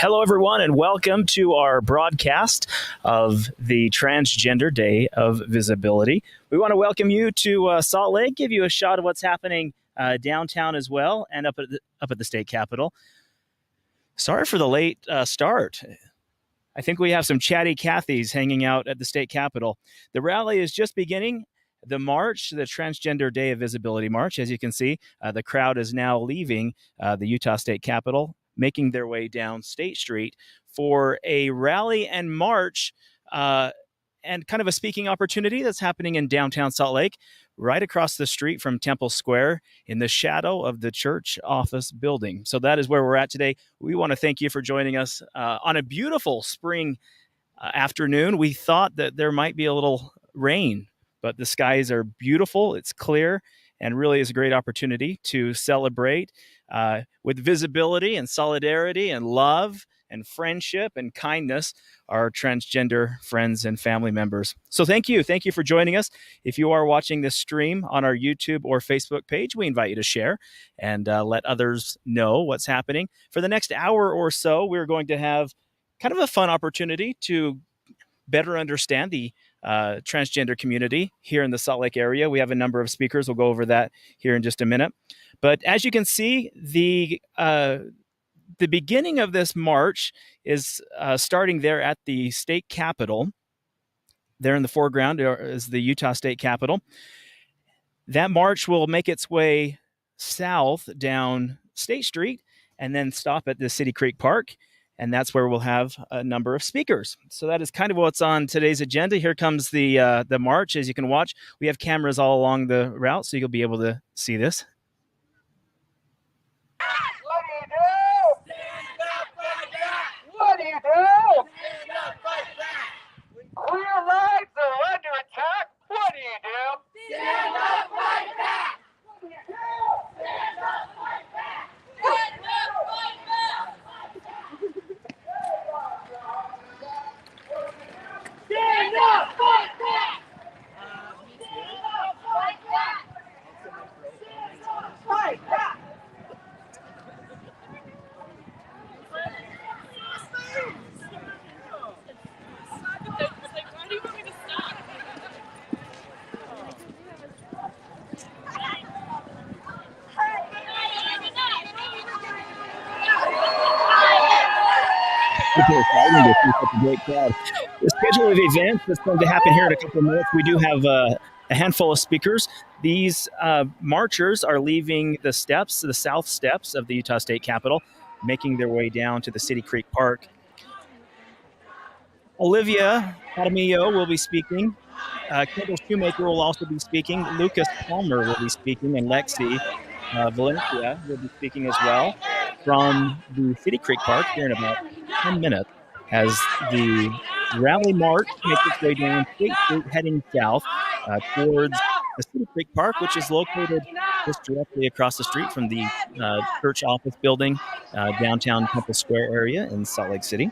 Hello, everyone, and welcome to our broadcast of the Transgender Day of Visibility. We want to welcome you to Salt Lake, give you a shot of what's happening downtown as well, and up at the state capitol. Sorry for the late start. I think we have some chatty Cathys hanging out at the state capitol. The rally is just beginning. The march, the Transgender Day of Visibility March, as you can see, the crowd is now leaving the Utah State Capitol, making their way down State Street for a rally and march and kind of a speaking opportunity that's happening in downtown Salt Lake, right across the street from Temple Square in the shadow of the church office building. So that is where we're at today. We want to thank you for joining us on a beautiful spring afternoon. We thought that there might be a little rain, but the skies are beautiful. It's clear and really is a great opportunity to celebrate with visibility and solidarity and love and friendship and kindness our transgender friends and family members. So thank you. Thank you for joining us. If you are watching this stream on our YouTube or Facebook page, we invite you to share and let others know what's happening. For the next hour or so, we're going to have kind of a fun opportunity to better understand the transgender community here in the Salt Lake area. We have a number of speakers. We'll go over that here in just a minute. But as you can see, the beginning of this march is starting there at the state capitol. There in the foreground is the Utah State Capitol. That march will make its way south down State Street and then stop at the City Creek Park. And that's where we'll have a number of speakers. So that is kind of what's on today's agenda. Here comes the march. As you can watch, we have cameras all along the route, so you'll be able to see this. What do you do? Stand up, fight back. What do you do? Stand up, fight back. Queer lives are under attack. What do you do? Stand up, fight back. What do you do? Stand up, fight back. Stand up, fight back. Stand up, fight back! Stand up, fight back! Stand up, fight back! Why do you want me to stop? People are fighting to see such a great crowd. The schedule of events that's going to happen here in a couple of minutes. We do have a handful of speakers. These marchers are leaving the steps, the south steps of the Utah State Capitol, making their way down to the City Creek Park. Olivia Jaramillo will be speaking. Kyndahl Shoemaker will also be speaking. Lucas Palmer will be speaking, and Lexi Valenzuela will be speaking as well from the City Creek Park here in about 10 minutes as the rally march makes its way down State Street heading south towards the City Creek Park, which is located just directly across the street from the church office building, downtown Temple Square area in Salt Lake City.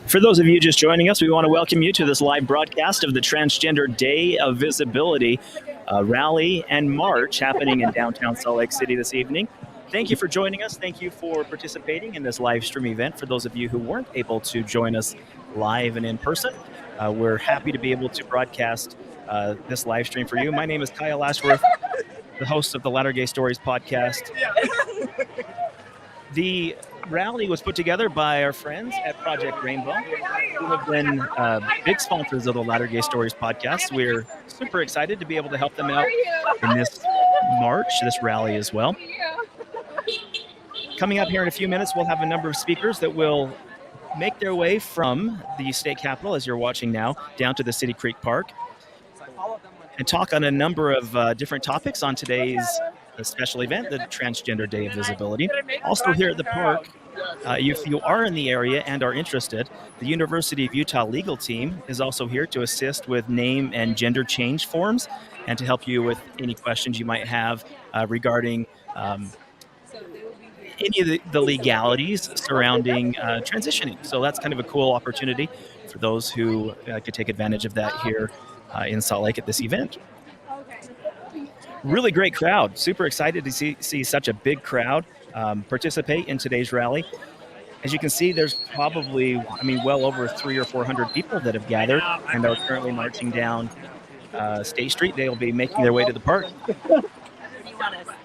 For those of you just joining us, we want to welcome you to this live broadcast of the Transgender Day of Visibility rally and march happening in downtown Salt Lake City this evening. Thank you for joining us. Thank you for participating in this live stream event. For those of you who weren't able to join us live and in person, we're happy to be able to broadcast this live stream for you. My name is Kyle Ashworth, the host of the LatterGayStories podcast. The rally was put together by our friends at ProjectRainbow, who have been big sponsors of the LatterGayStories podcast. We're super excited to be able to help them out in this march, this rally as well. Coming up here in a few minutes, we'll have a number of speakers that will make their way from the state capitol, as you're watching now, down to the City Creek Park and talk on a number of different topics on today's special event, the Transgender Day of Visibility. Also here at the park, if you are in the area and are interested, the University of Utah legal team is also here to assist with name and gender change forms and to help you with any questions you might have regarding any of the legalities surrounding transitioning. So that's kind of a cool opportunity for those who could take advantage of that here in Salt Lake at this event. Really great crowd. Super excited to see such a big crowd participate in today's rally. As you can see, there's probably, well over 300 or 400 people that have gathered and are currently marching down State Street. They'll be making their way to the park.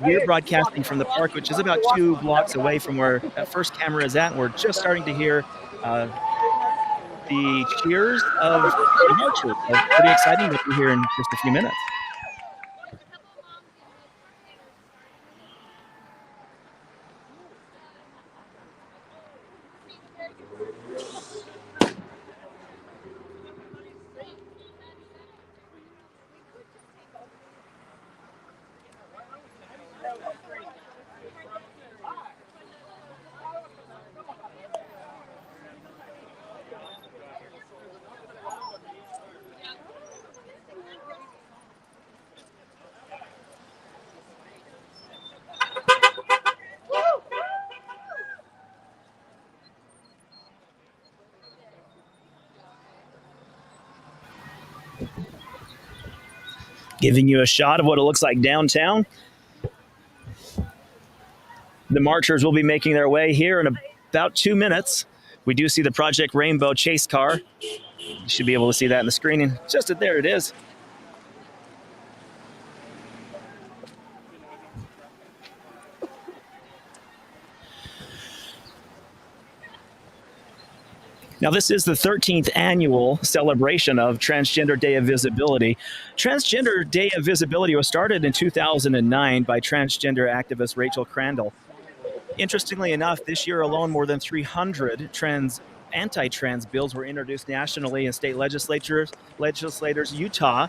We're broadcasting from the park, which is about 2 blocks away from where that first camera is at, and we're just starting to hear the cheers of the marchers. So pretty exciting to be here in just a few minutes. Giving you a shot of what it looks like downtown. The marchers will be making their way here in about 2 minutes. We do see the ProjectRainbow chase car. You should be able to see that in the screen. And just there it is. Now, this is the 13th annual celebration of Transgender Day of Visibility. Transgender Day of Visibility was started in 2009 by transgender activist Rachel Kyndahl. Interestingly enough, this year alone, more than 300 anti-trans bills were introduced nationally in state legislators. Utah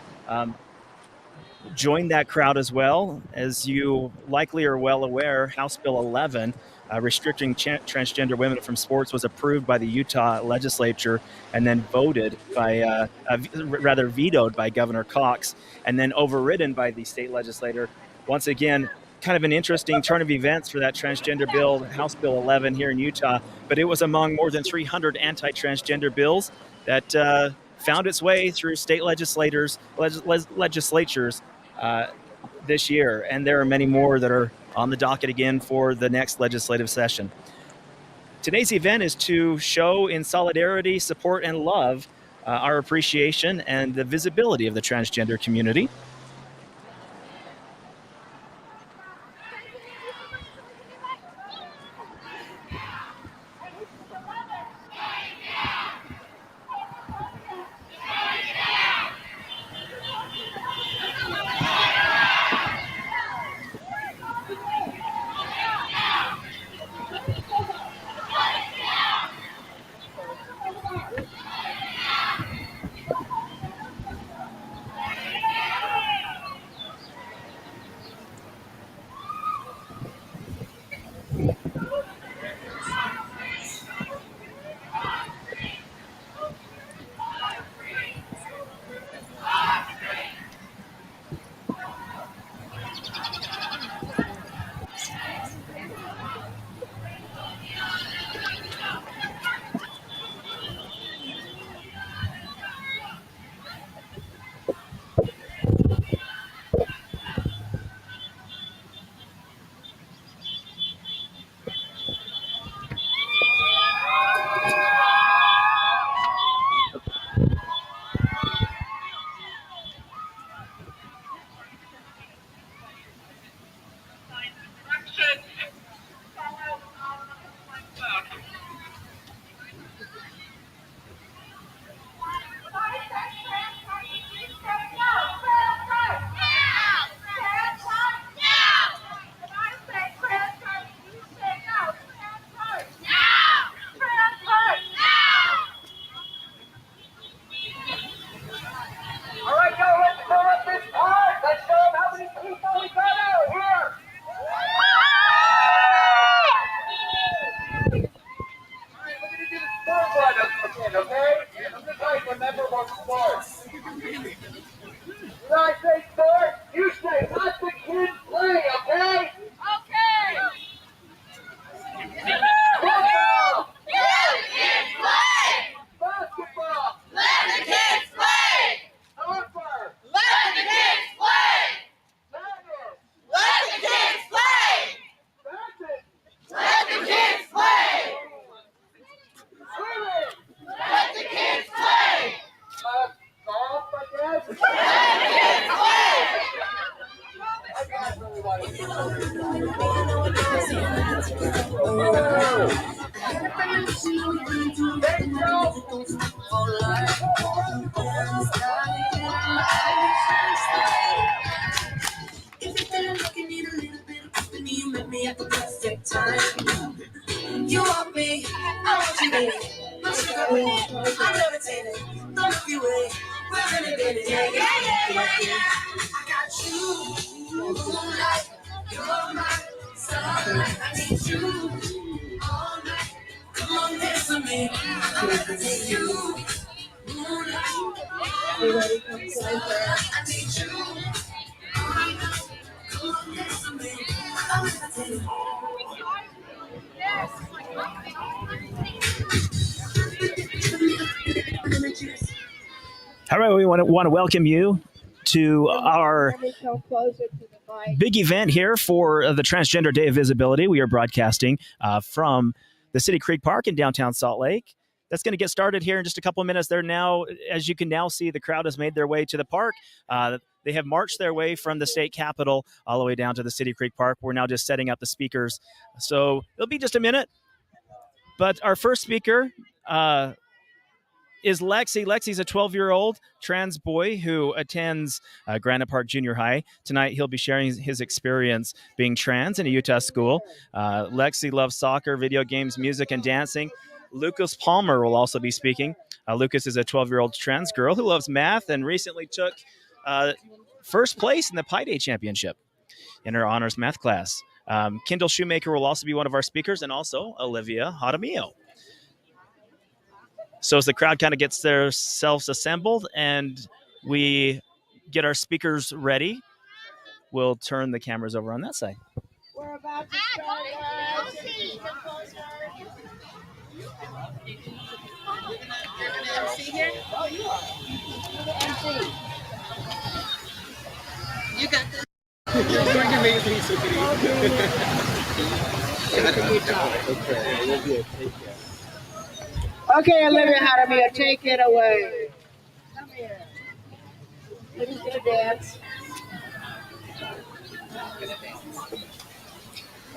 joined that crowd as well. As you likely are well aware, House Bill 11 restricting transgender women from sports was approved by the Utah legislature and then vetoed by Governor Cox and then overridden by the state legislature. Once again, kind of an interesting turn of events for that transgender bill, House Bill 11 here in Utah, but it was among more than 300 anti-transgender bills that found its way through state legislatures this year, and there are many more that are on the docket again for the next legislative session. Today's event is to show in solidarity, support, and love our appreciation and the visibility of the transgender community. When I say start, you say let the kids play, okay? Okay. Football. Let the kids play. Basketball. Let the kids play. Soccer. Let the kids play. Tennis. Let the kids play. Badminton. Let the kids play. Swimming. Let the kids play. Golf, I guess. Let the kids play. I got everybody. If you're feeling like you need a little bit of company, you met me at the perfect time. You want me, I want you, baby. My sugar, baby. I'm levitating. Don't look your way. We're renegading. Yeah, yeah, yeah, yeah, yeah. I got you. Moonlight. You're my starlight. I need you all night. Come on, dance with me. I'm levitating you. Moonlight. Everybody come inside. I need you all night. Come on, dance with me. I'm levitating. All right, we want to welcome you to our big event here for the Transgender Day of Visibility. We are broadcasting from the City Creek Park in downtown Salt Lake. That's going to get started here in just a couple of minutes. They're now, as you can now see, the crowd has made their way to the park. They have marched their way from the state capitol all the way down to the City Creek Park. We're now just setting up the speakers. So it'll be just a minute. But our first speaker is Lexi. Lexi's a 12-year-old trans boy who attends Granite Park Junior High. Tonight, he'll be sharing his experience being trans in a Utah school. Lexi loves soccer, video games, music, and dancing. Lucas Palmer will also be speaking. Lucas is a 12-year-old trans girl who loves math and recently took first place in the Pi Day Championship in her honors math class. Kyndahl Shoemaker will also be one of our speakers, and also Olivia Jaramillo. So as the crowd kind of gets themselves assembled and we get our speakers ready, we'll turn the cameras over on that side. We're about to start. You're going to MC here? Oh, you are. You're the MC. You got this. Okay, Olivia Jaramillo, take it away. Come here. Who's going to dance?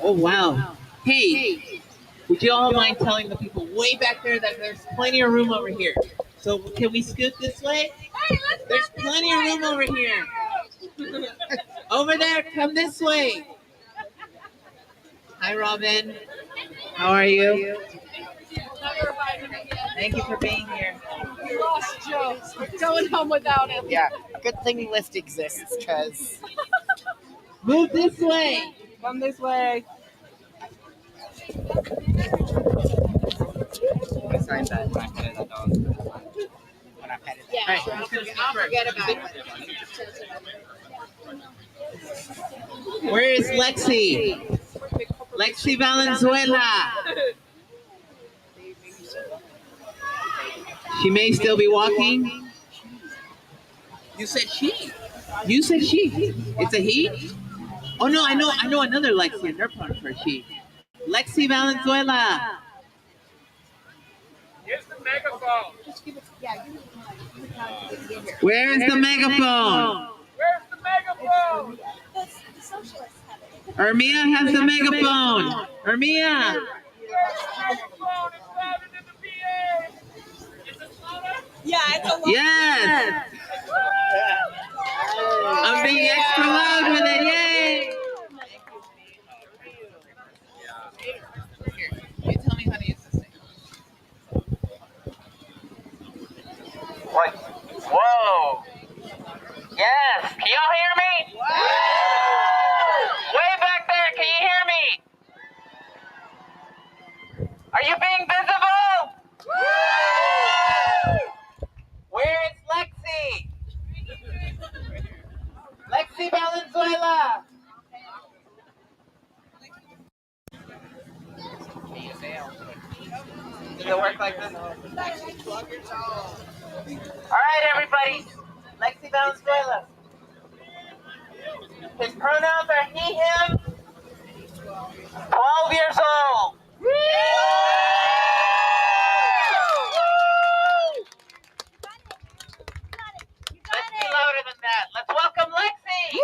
Oh, wow. Hey, would you all mind telling the people way back there that there's plenty of room over here? So can we scoot this way? There's plenty of room over here. Over there, come this way. Hi, Robin. How are you? Thank you for being here. We lost Joe. We're going home without him. Yeah, good thing Lyft exists, because... Move this way. Come this way. Besides that, when I petted the dog. When I petted Yeah, All right, I'll forget about it. Where is Lexi? Lexi Valenzuela. She may still be walking. You said she. You said she. It's a he? Oh no, I know another Lexi, and they're part for she. Lexi Valenzuela. Here's the megaphone. Where's the megaphone? Where's the megaphone? Ermia has the megaphone. Ermia. Where's the megaphone? It's louder than the PA. Is it louder? Yeah, it's a lot. Yes. I'm being extra loud with it. Yay. Here, you tell me how to use this thing. What? Whoa! Yes! Can y'all hear me? Way back there, can you hear me? Are you being visible? Where is Lexi? Valenzuela. Does it work like this? All right, everybody. Lexi Valenzuela. His pronouns are he, him. 12 years old. Let's be louder than that. Let's welcome Lexi.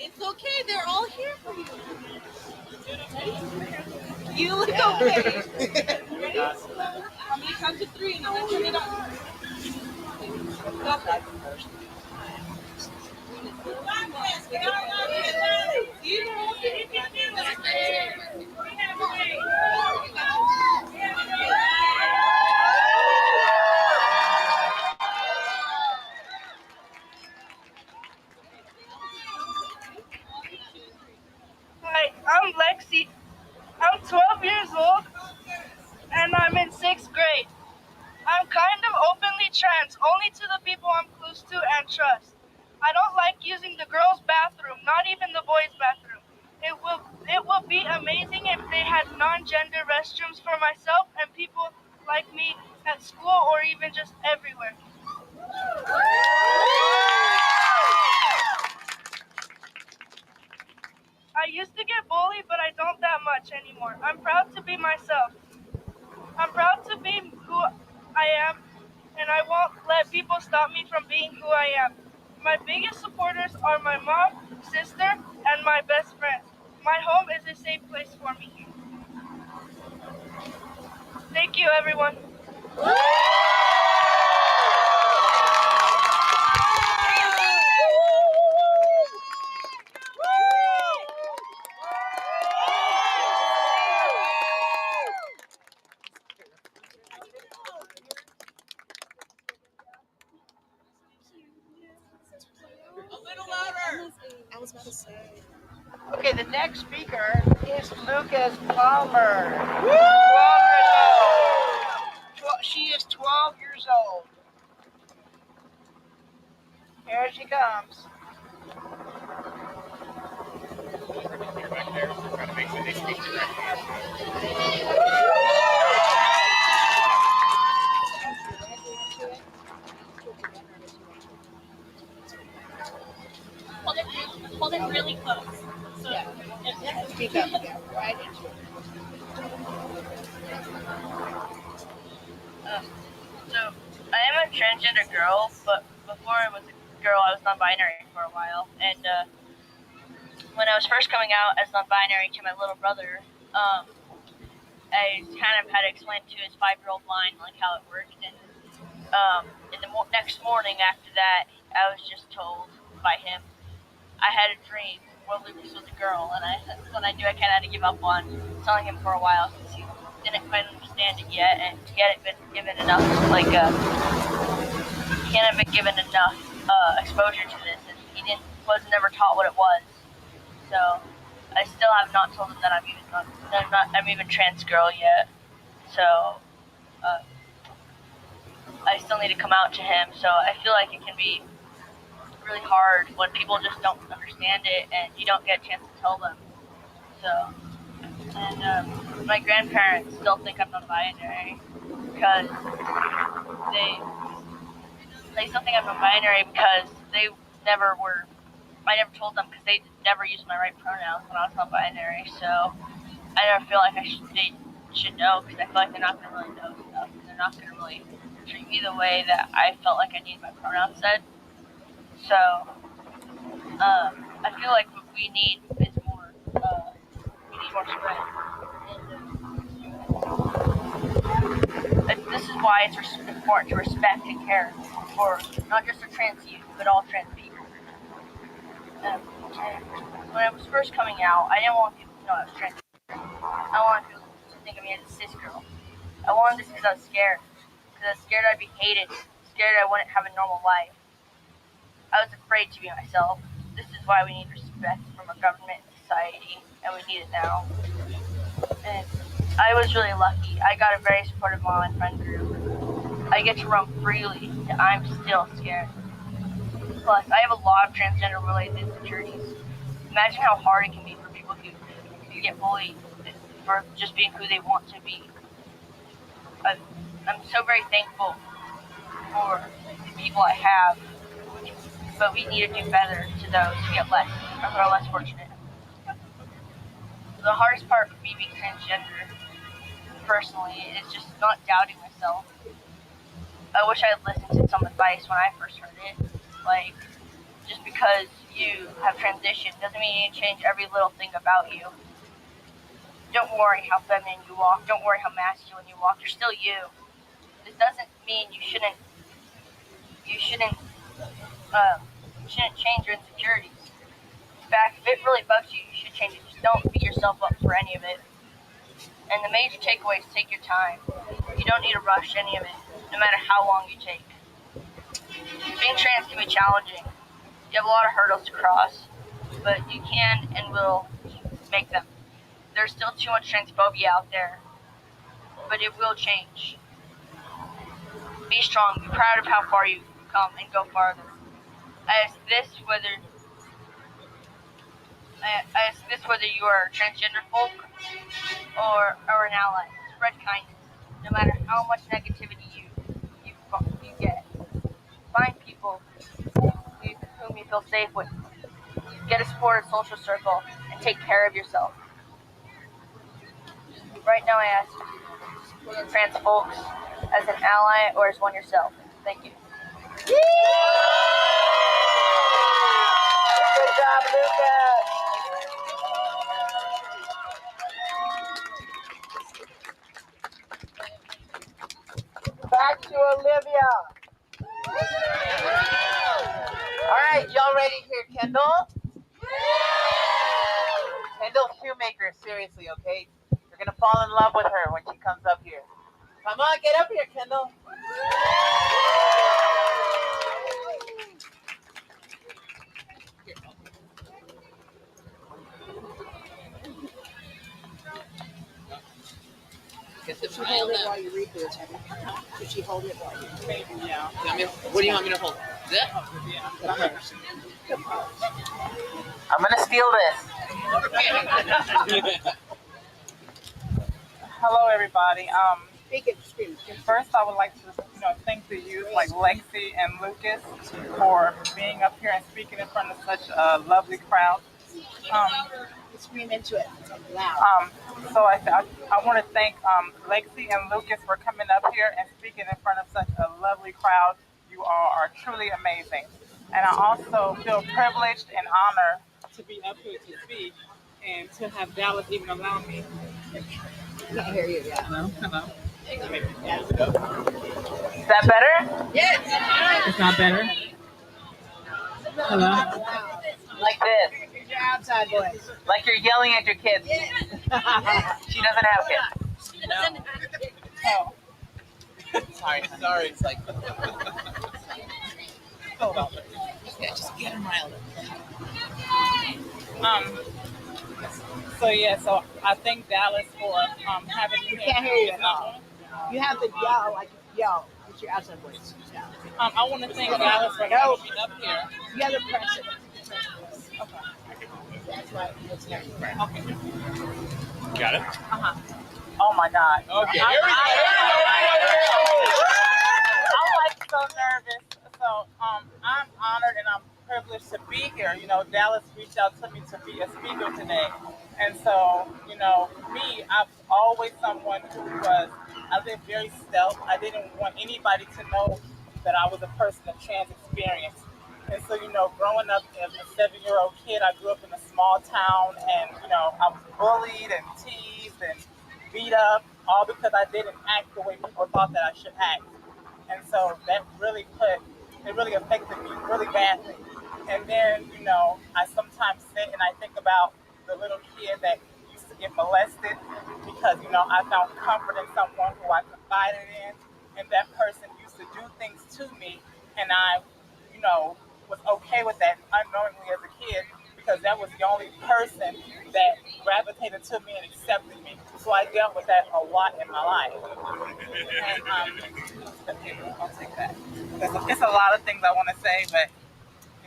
It's okay, they're all here for you. You look okay. Ready? I'm gonna count to 3 and then turn it on. Got that. Hi, I'm Lexi. I'm 12 years old and I'm in 6th grade. I'm kind of openly trans, only to the people I'm close to and trust. I don't like using the girls' bathroom, not even the boys' bathroom. It will be amazing if they had non-gender restrooms for myself and people like me at school or even just everywhere. I used to get bullied, but I don't that much anymore. I'm proud to be myself. I'm proud to be who I am, and I won't let people stop me from being who I am. My biggest supporters are my mom, sister, and my best friend. My home is a safe place for me. Thank you, everyone. Okay, the next speaker is Lucas Palmer. 12 years old. She is 12 years old. Here she comes. Hold it really close. So, Speak up. Right into it. So, I am a transgender girl, but before I was a girl, I was non-binary for a while. And when I was first coming out as non-binary to my little brother, I kind of had to explain to his 5-year-old mind like how it worked. And in the next morning after that, I was just told by him I had a dream where Lucas was a girl, and when I knew I kind of had to give up on telling him for a while since he didn't quite understand it yet, and he hadn't been given enough exposure to this, and he was never taught what it was. So I still have not told him that I'm even trans girl yet. So I still need to come out to him. So I feel like it can be really hard when people just don't understand it and you don't get a chance to tell them. So, and my grandparents still think I'm non-binary because they still think I'm non-binary because I never told them because they never used my right pronouns when I was non-binary. So I never feel like they should know because I feel like they're not going to really know stuff. They're not going to really treat me the way that I felt like I needed my pronouns said. So, I feel like what we need is more spread. And this is why it's important to respect and care for not just the trans youth, but all trans people. And when I was first coming out, I didn't want people to know I was transgender. I wanted people to think of me as a cis girl. I wanted this because I was scared. Because I was scared I'd be hated. Scared I wouldn't have a normal life. I was afraid to be myself. This is why we need respect from our government and society, and we need it now. And I was really lucky. I got a very supportive online friend group. I get to roam freely, and I'm still scared. Plus, I have a lot of transgender-related insecurities. Imagine how hard it can be for people who get bullied for just being who they want to be. I'm so very thankful for the people I have, but we need to do better to those who get less, or who are less fortunate. The hardest part for me being transgender, personally, is just not doubting myself. I wish I had listened to some advice when I first heard it. Like, just because you have transitioned doesn't mean you need to change every little thing about you. Don't worry how feminine you walk. Don't worry how masculine you walk. You're still you. This doesn't mean you shouldn't change your insecurities. In fact, if it really bugs you, you should change it. Just don't beat yourself up for any of it. And the major takeaway is take your time. You don't need to rush any of it, no matter how long you take. Being trans can be challenging. You have a lot of hurdles to cross, but you can and will make them. There's still too much transphobia out there, but it will change. Be strong, be proud of how far you've come, and go farther. I ask this whether you are a transgender folk or an ally. Spread kindness, no matter how much negativity you get. Find people whom you feel safe with. Get a supportive social circle and take care of yourself. Right now I ask trans folks as an ally or as one yourself. Thank you. Good job, Lucas. Back to Olivia. All right, y'all ready to hear Kyndahl? Kyndahl Shoemaker, seriously, okay? You're gonna fall in love with her when she comes up here. Come on, get up here, Kyndahl. Should she hold it while you read this? Should she hold it while you read? Maybe, yeah. What do you want me to hold? This? Yeah. I'm gonna steal this. Hello, everybody. Speak. First, I would like to, thank the youth like Lexi and Lucas for being up here and speaking in front of such a lovely crowd. Scream into it loud. So I want to thank Lexi and Lucas for coming up here and speaking in front of such a lovely crowd. You all are truly amazing. And I also feel privileged and honored to be up here to speak and to have Dallas even allow me. Can't hear you yet. Hello? Is that better? Yes. It's not better? Hello? Like this. Your outside voice. Like you're yelling at your kids. She doesn't have kids. Oh. Sorry. It's like. Hold on. Yeah, just get him riled So I thank Dallas for having me here. Can't hear you at all. You have to yell like yell. It's your outside voice. Yeah. I want to thank Dallas for having me up here. You have to press it. Okay. That's why it's not correct. Okay. Got it? Oh my God. Okay. I'm like so nervous. So I'm honored and I'm privileged to be here. Dallas reached out to me to be a speaker today. And so, me, I'm always someone I lived very stealth. I didn't want anybody to know that I was a person of trans experience. And so, growing up as a 7-year-old kid, I grew up in a small town and, I was bullied and teased and beat up, all because I didn't act the way people thought that I should act. And so that really affected me really badly. And then, I sometimes sit and I think about the little kid that used to get molested because, I found comfort in someone who I confided in, and that person used to do things to me, and I, was okay with that unknowingly as a kid because that was the only person that gravitated to me and accepted me. So I dealt with that a lot in my life. And I'll take that. It's a lot of things I want to say, but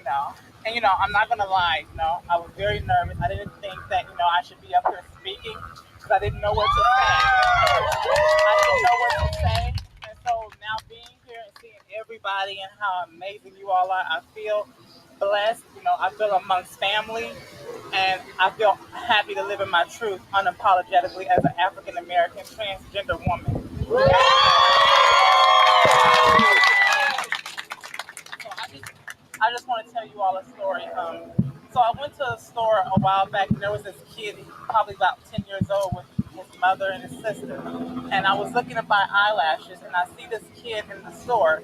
I'm not gonna lie, I was very nervous. I didn't think that, I should be up here speaking because I didn't know what to say. I didn't know what to say. And so now being here and seeing everybody and how amazing you all are, I feel blessed. I feel amongst family, and I feel happy to live in my truth unapologetically as an African American transgender woman. So I just want to tell you all a story. So I went to a store a while back, and there was this kid, probably about 10 years old, with his mother and his sister. And I was looking to buy eyelashes, and I see this kid in the store.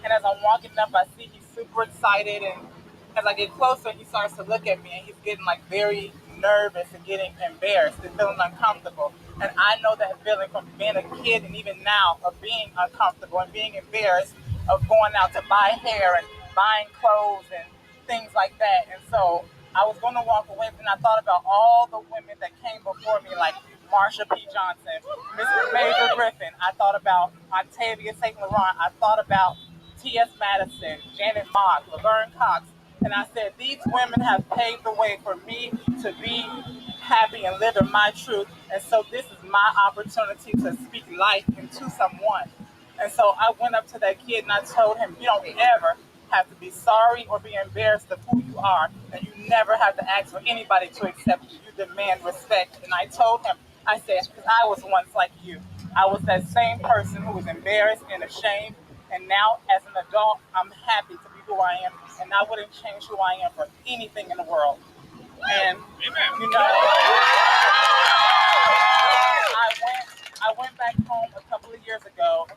And as I'm walking up, I see he's super excited. And as I get closer, he starts to look at me, and he's getting like very nervous and getting embarrassed and feeling uncomfortable. And I know that feeling from being a kid, and even now, of being uncomfortable and being embarrassed, of going out to buy hair and buying clothes and things like that. And so I was going to walk away, and I thought about all the women that came before me, like Marsha P. Johnson, Miss Major Griffin. I thought about Octavia St. Laurent. I thought about T.S. Madison, Janet Mock, Laverne Cox. And I said, these women have paved the way for me to be happy and live in my truth. And so this is my opportunity to speak life into someone. And so I went up to that kid and I told him, you don't ever have to be sorry or be embarrassed of who you are. And you never have to ask for anybody to accept you. You demand respect. And I told him, I said, because I was once like you. I was that same person who was embarrassed and ashamed. And now as an adult, I'm happy to be who I am. And I wouldn't change who I am for anything in the world. And, I went back home a couple of years ago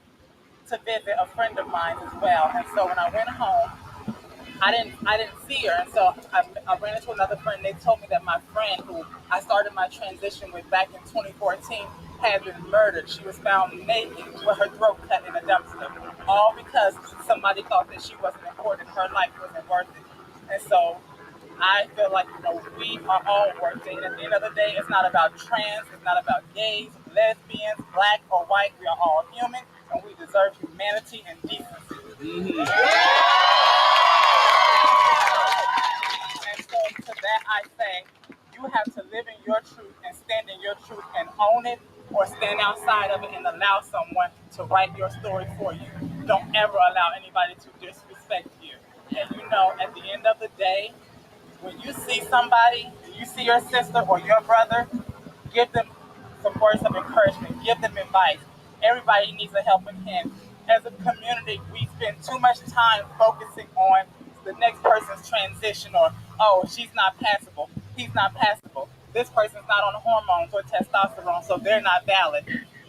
to visit a friend of mine as well. And so when I went home, I didn't see her. And so I ran into another friend. They told me that my friend, who I started my transition with back in 2014, had been murdered. She was found naked with her throat cut in a dumpster, all because somebody thought that she wasn't important, her life wasn't worth it. And so I feel like, we are all worth it. At the end of the day, it's not about trans, it's not about gays, lesbians, black or white. We are all human, and we deserve humanity and decency. Mm-hmm. And so to that I say, you have to live in your truth and stand in your truth and own it, or stand outside of it and allow someone to write your story for you. Don't ever allow anybody to disrespect you. And at the end of the day, when you see somebody, you see your sister or your brother, give them some words of encouragement, give them advice. Everybody needs a helping hand. As a community, we spend too much time focusing on the next person's transition, or, oh, she's not passable, he's not passable, this person's not on hormones or testosterone, so they're not valid.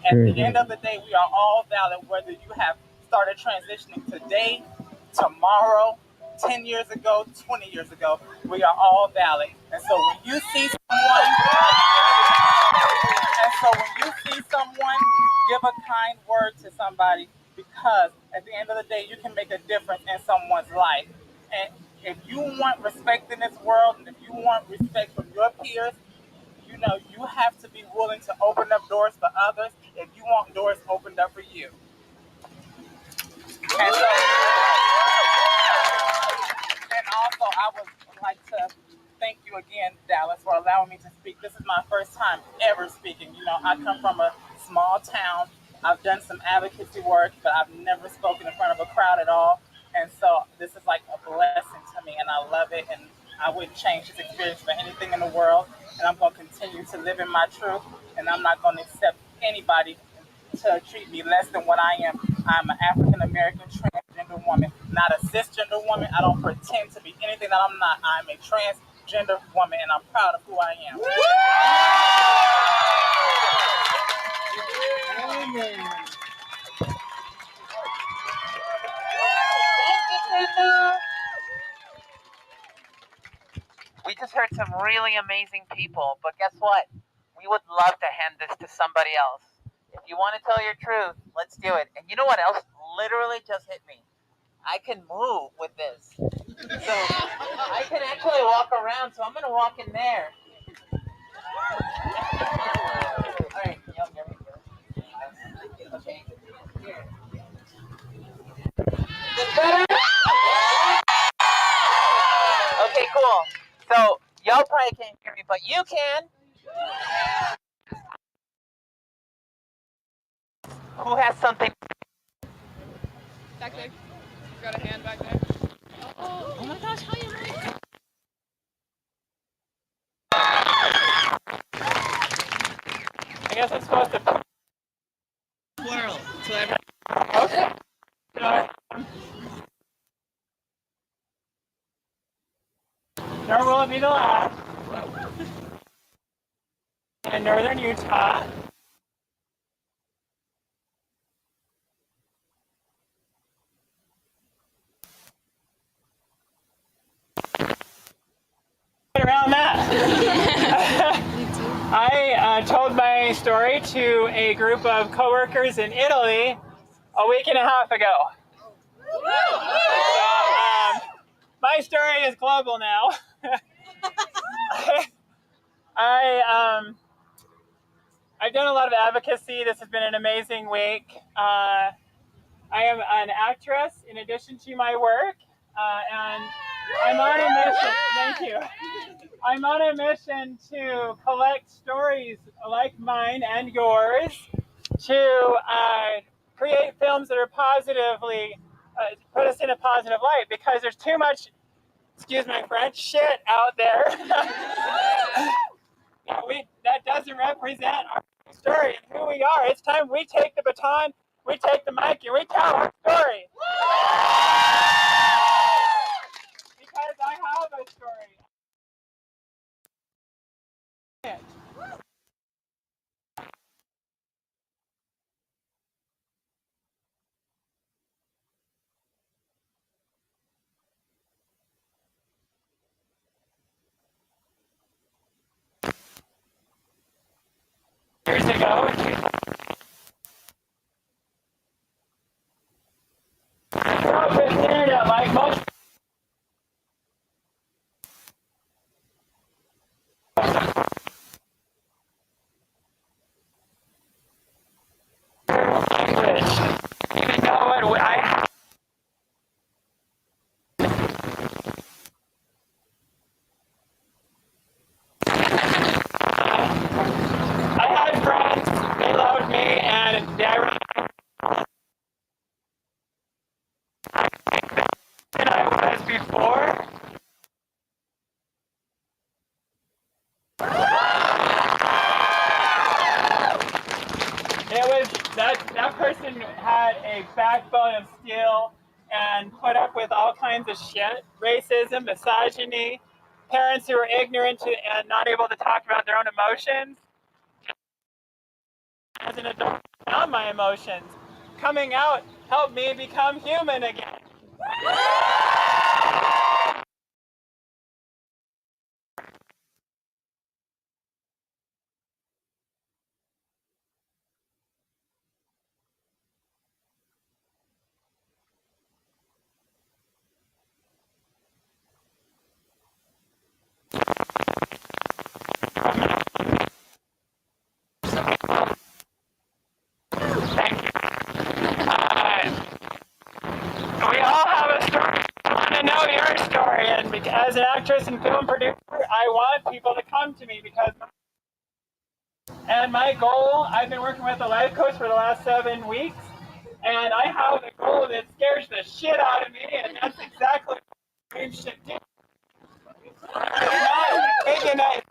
At the end of the day, we are all valid, whether you have started transitioning today, tomorrow, 10 years ago, 20 years ago, we are all valid. And so when you see someone, give a kind word to somebody, because at the end of the day, you can make a difference in someone's life. And if you want respect in this world, and if you want respect from your peers, you have to be willing to open up doors for others if you want doors opened up for you. And so, and also, I would like to thank you again, Dallas, for allowing me to speak. This is my first time ever speaking. I come from a small town. I've done some advocacy work, but I've never spoken in front of a crowd at all. And so this is like a blessing to me, and I love it. And I wouldn't change this experience for anything in the world. And I'm going to continue to live in my truth, and I'm not going to accept anybody to treat me less than what I am. I'm an African American transgender woman, not a cisgender woman. I don't pretend to be anything that I'm not. I'm a transgender woman, and I'm proud of who I am. Amen. we just heard some really amazing people, but guess what? We would love to hand this to somebody else. If you want to tell your truth, let's do it. And you know what else literally just hit me? I can move with this. So I can actually walk around, so I'm going to walk in there. All right, yep, there we go. Okay, here. This better? Okay, cool. So y'all probably can't hear me, but you can. Who has something? Back there. Got a hand back there. Oh my gosh, how you doing? I guess I'm supposed to Plural. So every okay. Nor will it be the last. In northern Utah. Around that. I told my story to a group of coworkers in Italy a week and a half ago. So, my story is global now. I've done a lot of advocacy. This has been an amazing week. I am an actress in addition to my work, and I'm on a mission. Thank you. I'm on a mission to collect stories like mine and yours to create films that are positively put us in a positive light, because there's too much, excuse my French, shit out there that doesn't represent our story and who we are. It's time we take the baton, we take the mic, and we tell our story. Because I have a story. Years ago, I grew up with the internet like most. Language. Even though I had friends, they loved me, and than I was before. It was that person had a backbone of steel and put up with all kinds of shit, racism, misogyny, parents who were ignorant and not able to talk about their own emotions. As an adult, I found my emotions. Coming out helped me become human again. Thank you. We all have a story. I want to know your story, and as an actress and film producer, I want people to come to me because. And my goal, I've been working with a life coach for the last 7 weeks, and I have a goal that scares the shit out of me, and that's exactly what dream should do. Taking a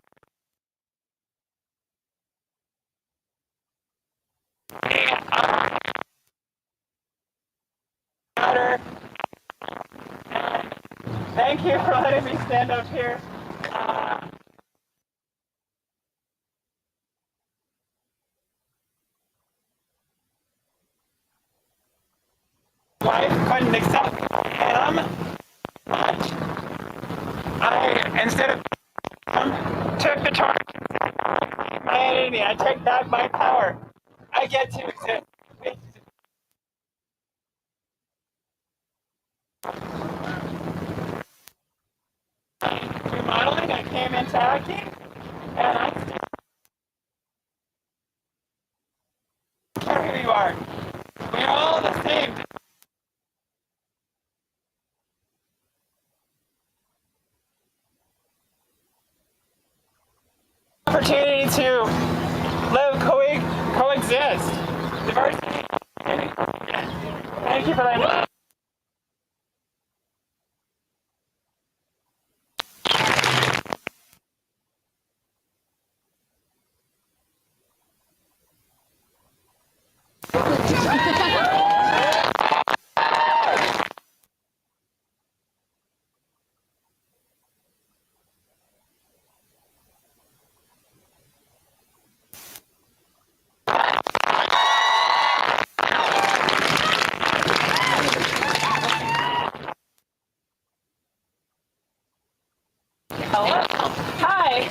thank you for letting me stand up here. Wife couldn't accept him much. Instead of took the charge. My enemy. I take back my power. I get to exist. Remodeling, I came into acting, and I don't care who you are. We're all the same. Opportunity to live, coexist. Diversity. Thank you for that. Hello. Hi.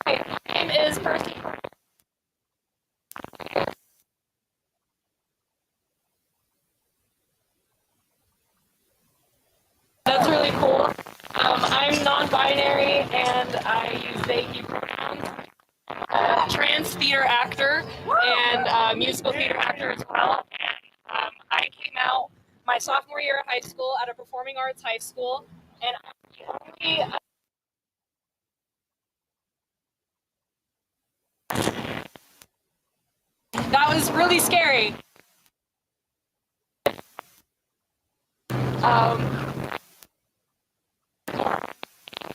My name is Percy. That's really cool. I'm non-binary and I use they, he pronouns. Trans theater actor and musical theater actor as well. And I came out my sophomore year of high school at a performing arts high school, and that was really scary.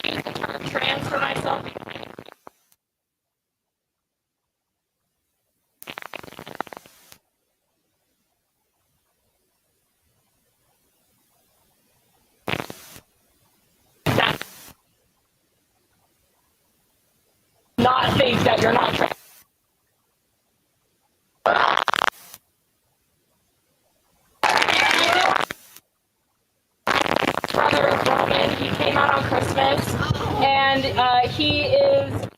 Use the term trans for myself. Not think that you're not trans. Brother Roman, he came out on Christmas, and he is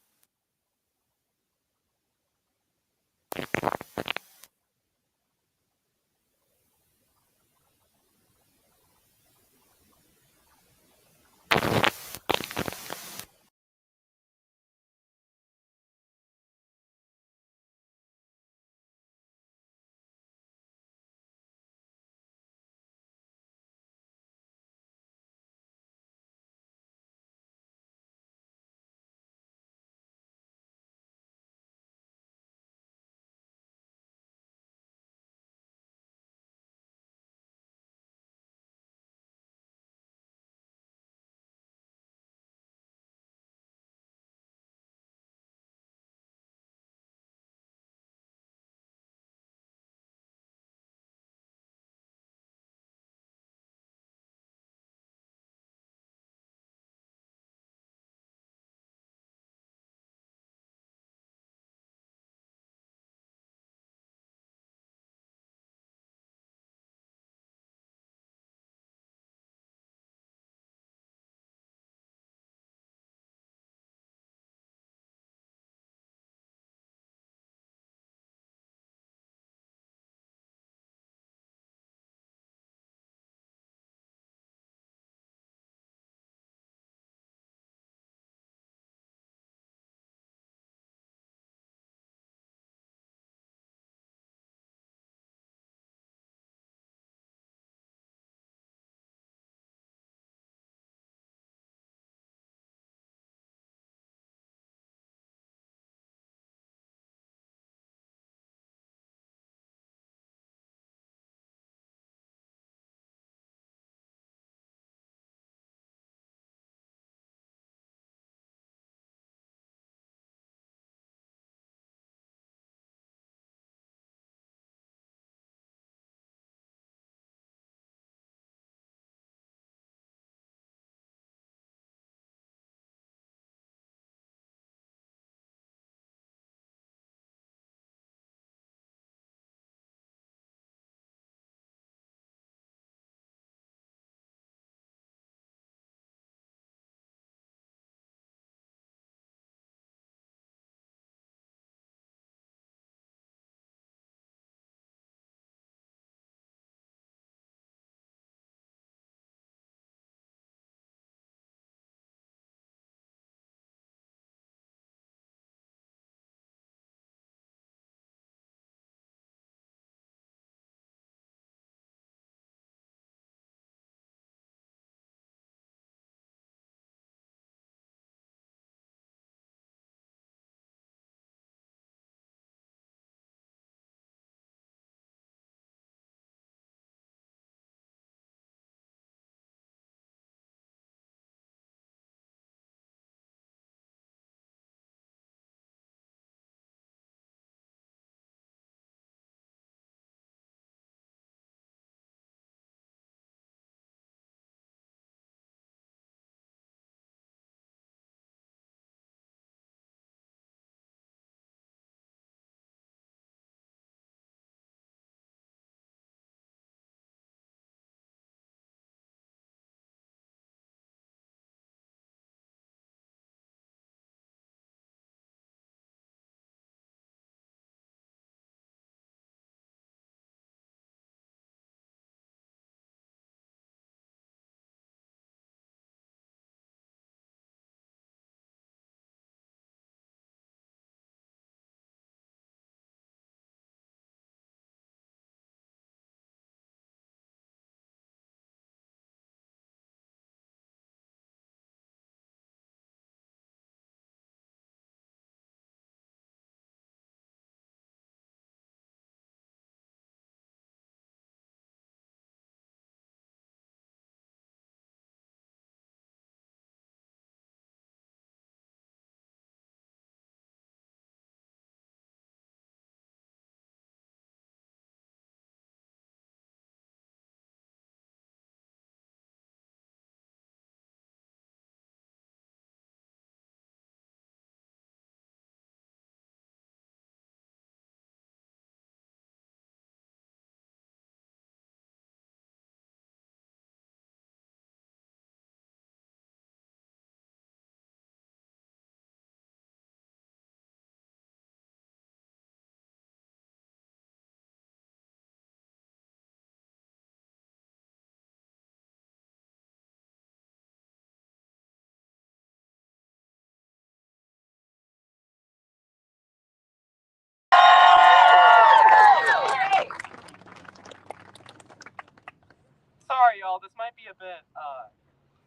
this might be a bit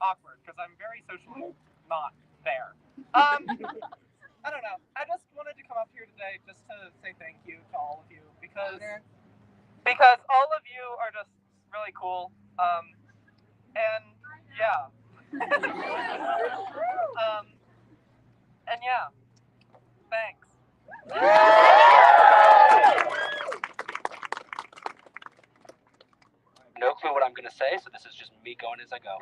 awkward because I'm very socially not there. I don't know. I just wanted to come up here today just to say thank you to all of you because all of you are just really cool. And yeah. And yeah. Thanks. No clue what I'm gonna say, so this is just me going as I go.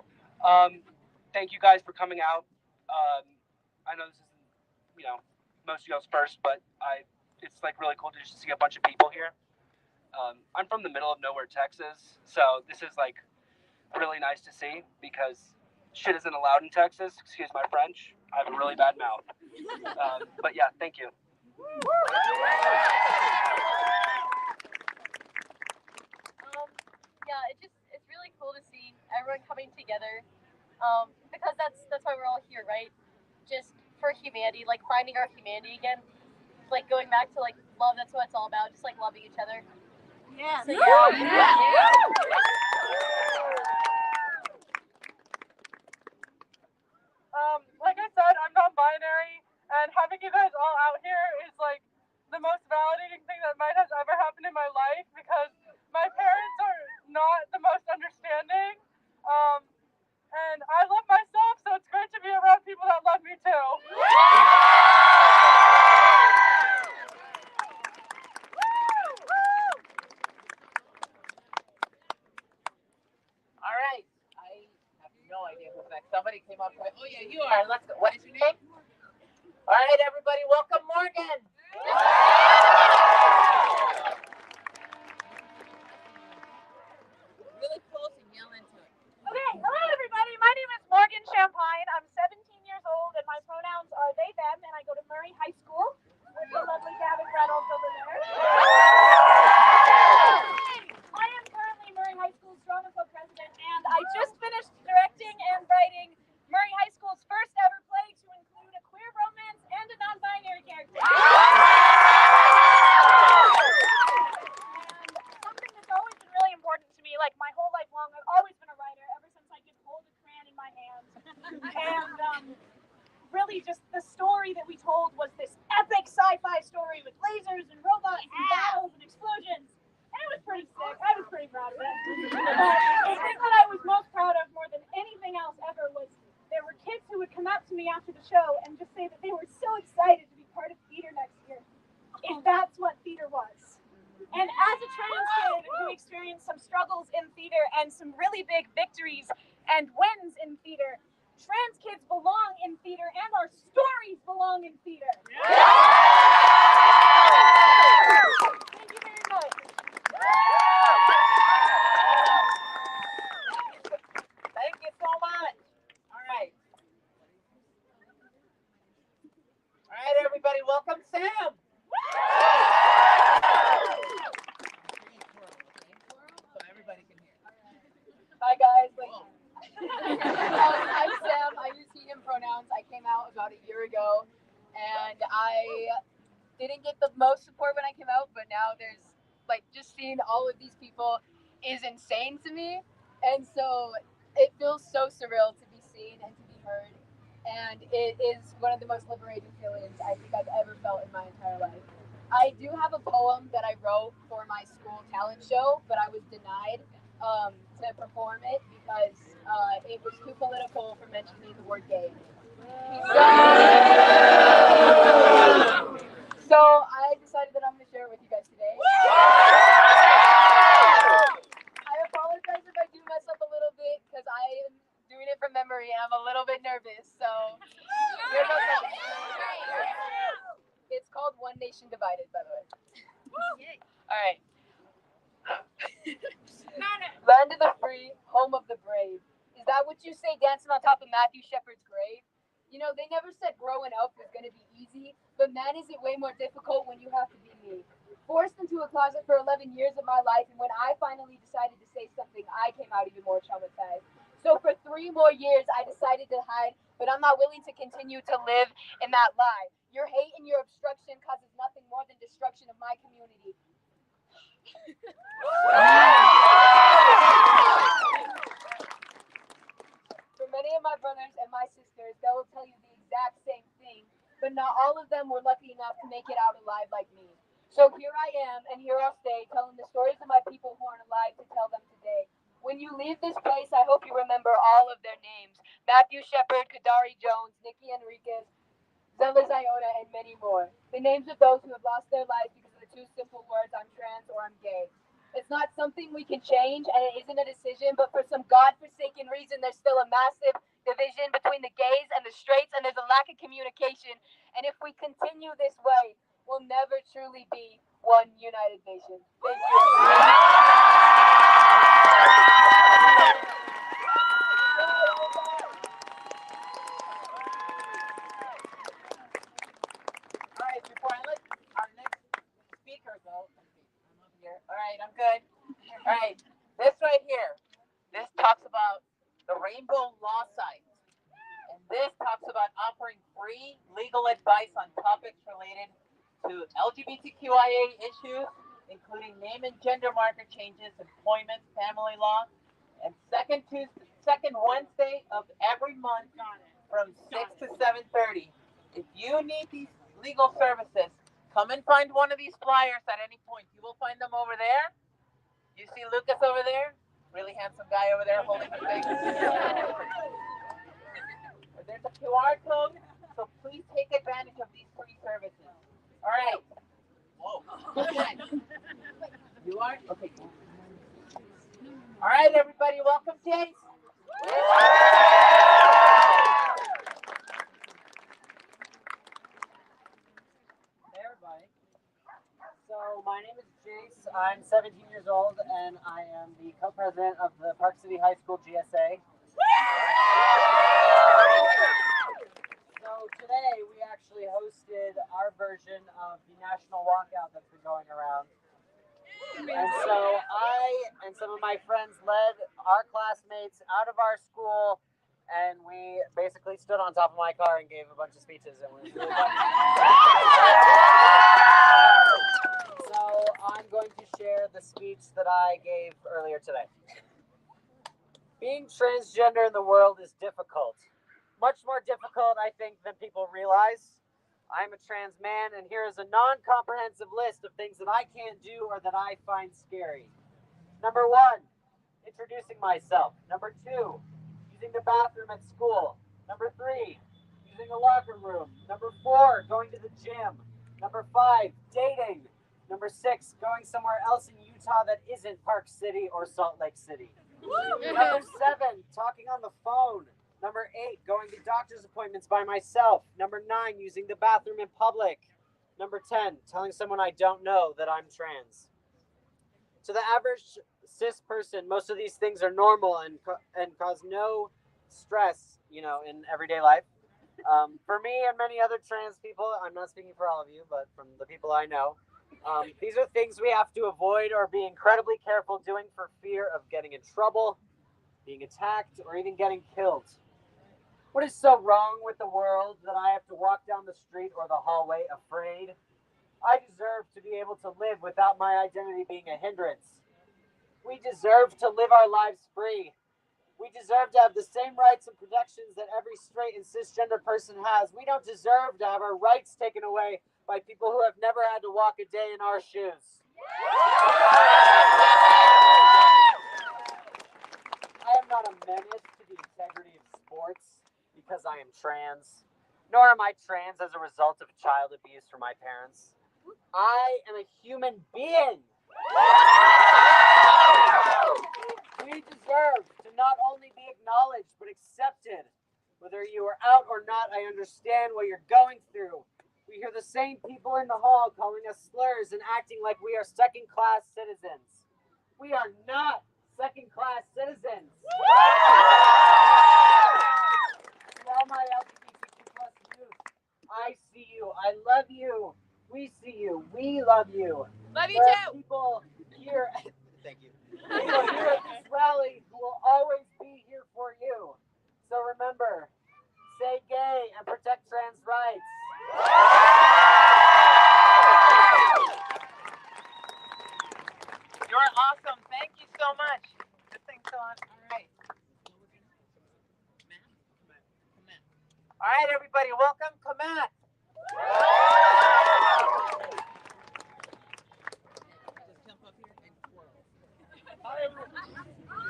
Thank you guys for coming out. I know this isn't, most of y'all's first, but it's like really cool to just see a bunch of people here. I'm from the middle of nowhere, Texas, so this is like really nice to see because shit isn't allowed in Texas. Excuse my French. I have a really bad mouth. But yeah, thank you. Yeah, it's really cool to see everyone coming together, because that's why we're all here, right? Just for humanity, like finding our humanity again, like going back to like love. That's what it's all about, just like loving each other. Yeah. So Like I said, I'm non-binary, and having you guys all out here is like the most validating thing that might have ever happened in my life because my parents are not the most understanding. And I love myself, so it's great to be around people that love me too. All right. I have no idea who's next. Somebody came up with, oh yeah, you are. Let's go. What is your name? All right, everybody, welcome Morgan. Really close and yell into it. Okay, hello everybody. My name is Morgan Champagne. I'm 17 years old and my pronouns are they, them, and I go to Murray High School with the lovely Gavin Reynolds over there. I am currently Murray High School's Drama Club president, and I just finished directing and writing Murray High School's first ever play to include a queer romance and a non-binary character. And something that's always been really important to me, like my whole life long, I've always been a writer ever since I could hold a crayon in my hand. And really just the story that we told was this epic sci-fi story with lasers and robots and battles and explosions. And it was pretty sick. I was pretty proud of it. But the thing that I was most proud of more than anything else ever was there were kids who would come up to me after the show and just say that they were so excited to be part of theater next year, if that's what theater was. And as a trans kid who experienced some struggles in theater and some really big victories and wins in theater, trans kids belong in theater and our stories belong in theater. Thank you very much. Thank you so much. All right. All right, everybody, welcome Sam. So everybody can hear. Hi guys, I'm Sam. I use he, him pronouns. I came out about a year ago, and I didn't get the most support when I came out, but now there's just seeing all of these people is insane to me, and so it feels so surreal to be seen and to be heard, and it is one of the most liberating feelings I think I've ever felt in my entire life. I do have a poem that I wrote for my school talent show, but I was denied to perform it because it was too political for mentioning the word gay. So I decided that I'm going to share it with you guys today. I apologize if I do mess up a little bit because I am doing it from memory and I'm a little bit nervous. So here goes nothing. It's called One Nation Divided, by the way. All right. Land of the free, home of the brave. Is that what you say dancing on top of Matthew Shepard's grave? You know, they never said growing up was going to be easy, but man, is it way more difficult when you have to be me. Forced into a closet for 11 years of my life, and when I finally decided to say something, I came out even more traumatized. So for 3 more years, I decided to hide, but I'm not willing to continue to live in that lie. Your hate and your obstruction causes nothing more than destruction of my community. for many of my brothers and my sisters, they will tell you the exact same thing, but not all of them were lucky enough to make it out alive like me. So here I am, and here I'll stay, telling the stories of my people who aren't alive to tell them today. When you leave this place, I hope you remember all of their names. Matthew Shepard, Kadari Jones, Nikki Enriquez, Zella Ziona, and many more. The names of those who have lost their lives because of the two simple words, I'm trans or I'm gay. It's not something we can change, and it isn't a decision, but for some godforsaken reason, there's still a massive division between the gays and the straights, and there's a lack of communication. And if we continue this way, we'll never truly be one united nation. Thank you. All right, before I let our next speaker go, I'm up here. All right, I'm good. All right, this right here, this talks about the Rainbow Law Site. And this talks about offering free legal advice on topics related to LGBTQIA issues, including name and gender marker changes, employment, family law, and second Wednesday of every month from 6 to 7:30. If you need these legal services, come and find one of these flyers at any point. You will find them over there. You see Lucas over there? Really handsome guy over there holding the thing. There's a QR code, so please take advantage of these free services. All right. Whoa. You are? Okay. All right, everybody, welcome, Jace. Hey, everybody. So my name is Jace. I'm 17 years old, and I am the co-president of the Park City High School GSA. So today we actually hosted our version of the national walkout that's been going around. And so I and some of my friends led our classmates out of our school, and we basically stood on top of my car and gave a bunch of speeches. And it was really fun. So I'm going to share the speech that I gave earlier today. Being transgender in the world is difficult. Much more difficult, I think, than people realize. I'm a trans man, and here is a non-comprehensive list of things that I can't do or that I find scary. Number 1, introducing myself. Number 2, using the bathroom at school. Number 3, using a locker room. Number 4, going to the gym. Number 5, dating. Number 6, going somewhere else in Utah that isn't Park City or Salt Lake City. Number 7, talking on the phone. Number 8, going to doctor's appointments by myself. Number 9, using the bathroom in public. Number 10, telling someone I don't know that I'm trans. To the average cis person, most of these things are normal and cause no stress, in everyday life. For me and many other trans people, I'm not speaking for all of you, but from the people I know, these are things we have to avoid or be incredibly careful doing for fear of getting in trouble, being attacked, or even getting killed. What is so wrong with the world that I have to walk down the street or the hallway afraid? I deserve to be able to live without my identity being a hindrance. We deserve to live our lives free. We deserve to have the same rights and protections that every straight and cisgender person has. We don't deserve to have our rights taken away by people who have never had to walk a day in our shoes. I am not a menace to the integrity of sports because I am trans, nor am I trans as a result of child abuse from my parents. I am a human being. We deserve to not only be acknowledged, but accepted. Whether you are out or not, I understand what you're going through. We hear the same people in the hall calling us slurs and acting like we are second-class citizens. We are not second-class citizens. To all my LGBTQ+ youth, I see you. I love you. We see you. We love you. Love you There too. are people here. Thank you. People here at this rally who will always be here for you. So remember, say gay and protect trans rights. You're awesome. Thank you so much. This thing's still on. All right. everybody, welcome Kamat.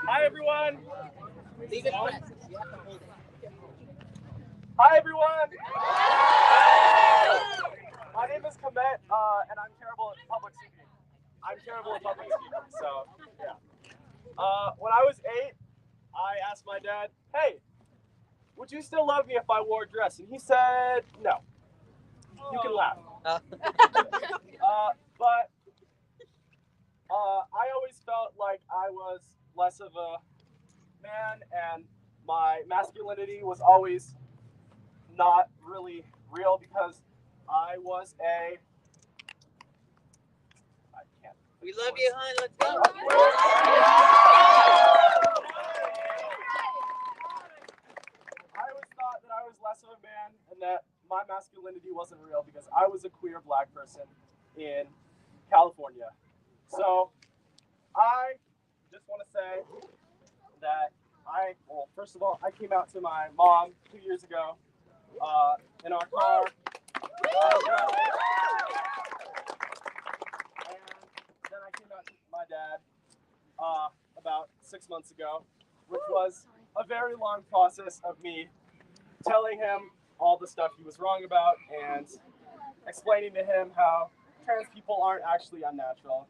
Hi everyone. Leave it press. You have to hold it. Hi everyone. My name is Kamet, and I'm terrible at public speaking. So yeah. When I was 8, I asked my dad, "Hey, would you still love me if I wore a dress?" And he said, "No." You can laugh. But I always felt like I was less of a man, and my masculinity was always not really real because I was a... I can't. We love you, hon. Let's go. I always thought that I was less of a man and that my masculinity wasn't real because I was a queer black person in California. So I just want to say that first of all, I came out to my mom 2 years ago in our car. And then I came out to my dad about 6 months ago, which was a very long process of me telling him all the stuff he was wrong about and explaining to him how trans people aren't actually unnatural,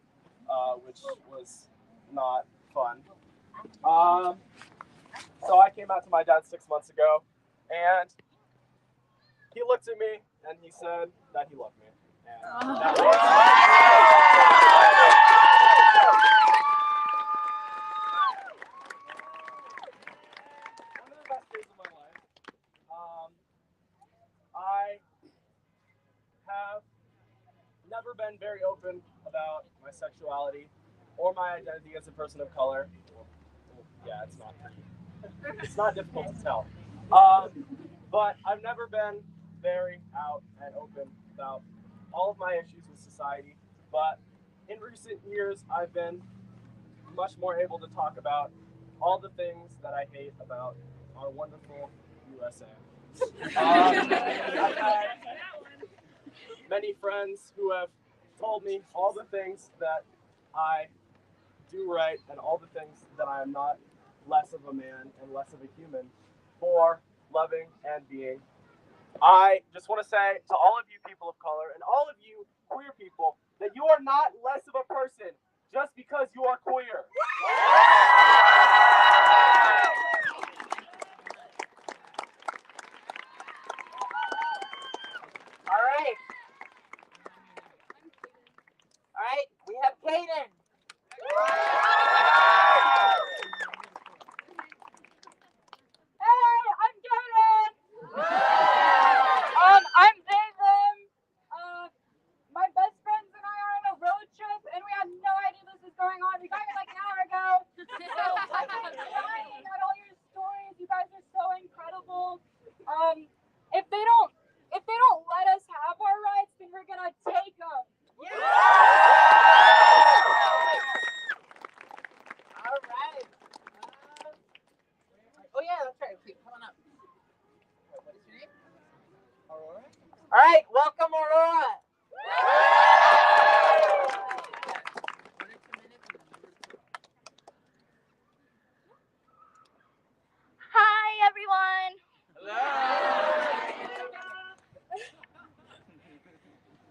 which was not fun. So I came out to my dad 6 months ago, and he looked at me and he said that he loved me. And that was... one of the best days of my life. I have never been very open about my sexuality or my identity as a person of color. Yeah, it's not pretty. It's not difficult to tell. But I've never been very out and open about all of my issues with society. But in recent years, I've been much more able to talk about all the things that I hate about our wonderful USA. I've had many friends who have told me all the things that I do right and all the things that I am not less of a man and less of a human for loving and being. I just want to say to all of you people of color and all of you queer people that you are not less of a person just because you are queer. All right. All right, we have Kaden. Hey, I'm Kaden. I'm Jason. My best friends and I are on a road trip, and we had no idea this was going on. We got here like an hour ago. So I'm crying at all your stories. You guys are so incredible. If they don't let us have our rights, then we're gonna take them. All right. Oh yeah, that's right. Okay, come on up. What is your name? Aurora. All right, welcome Aurora. Hi, everyone. Hello.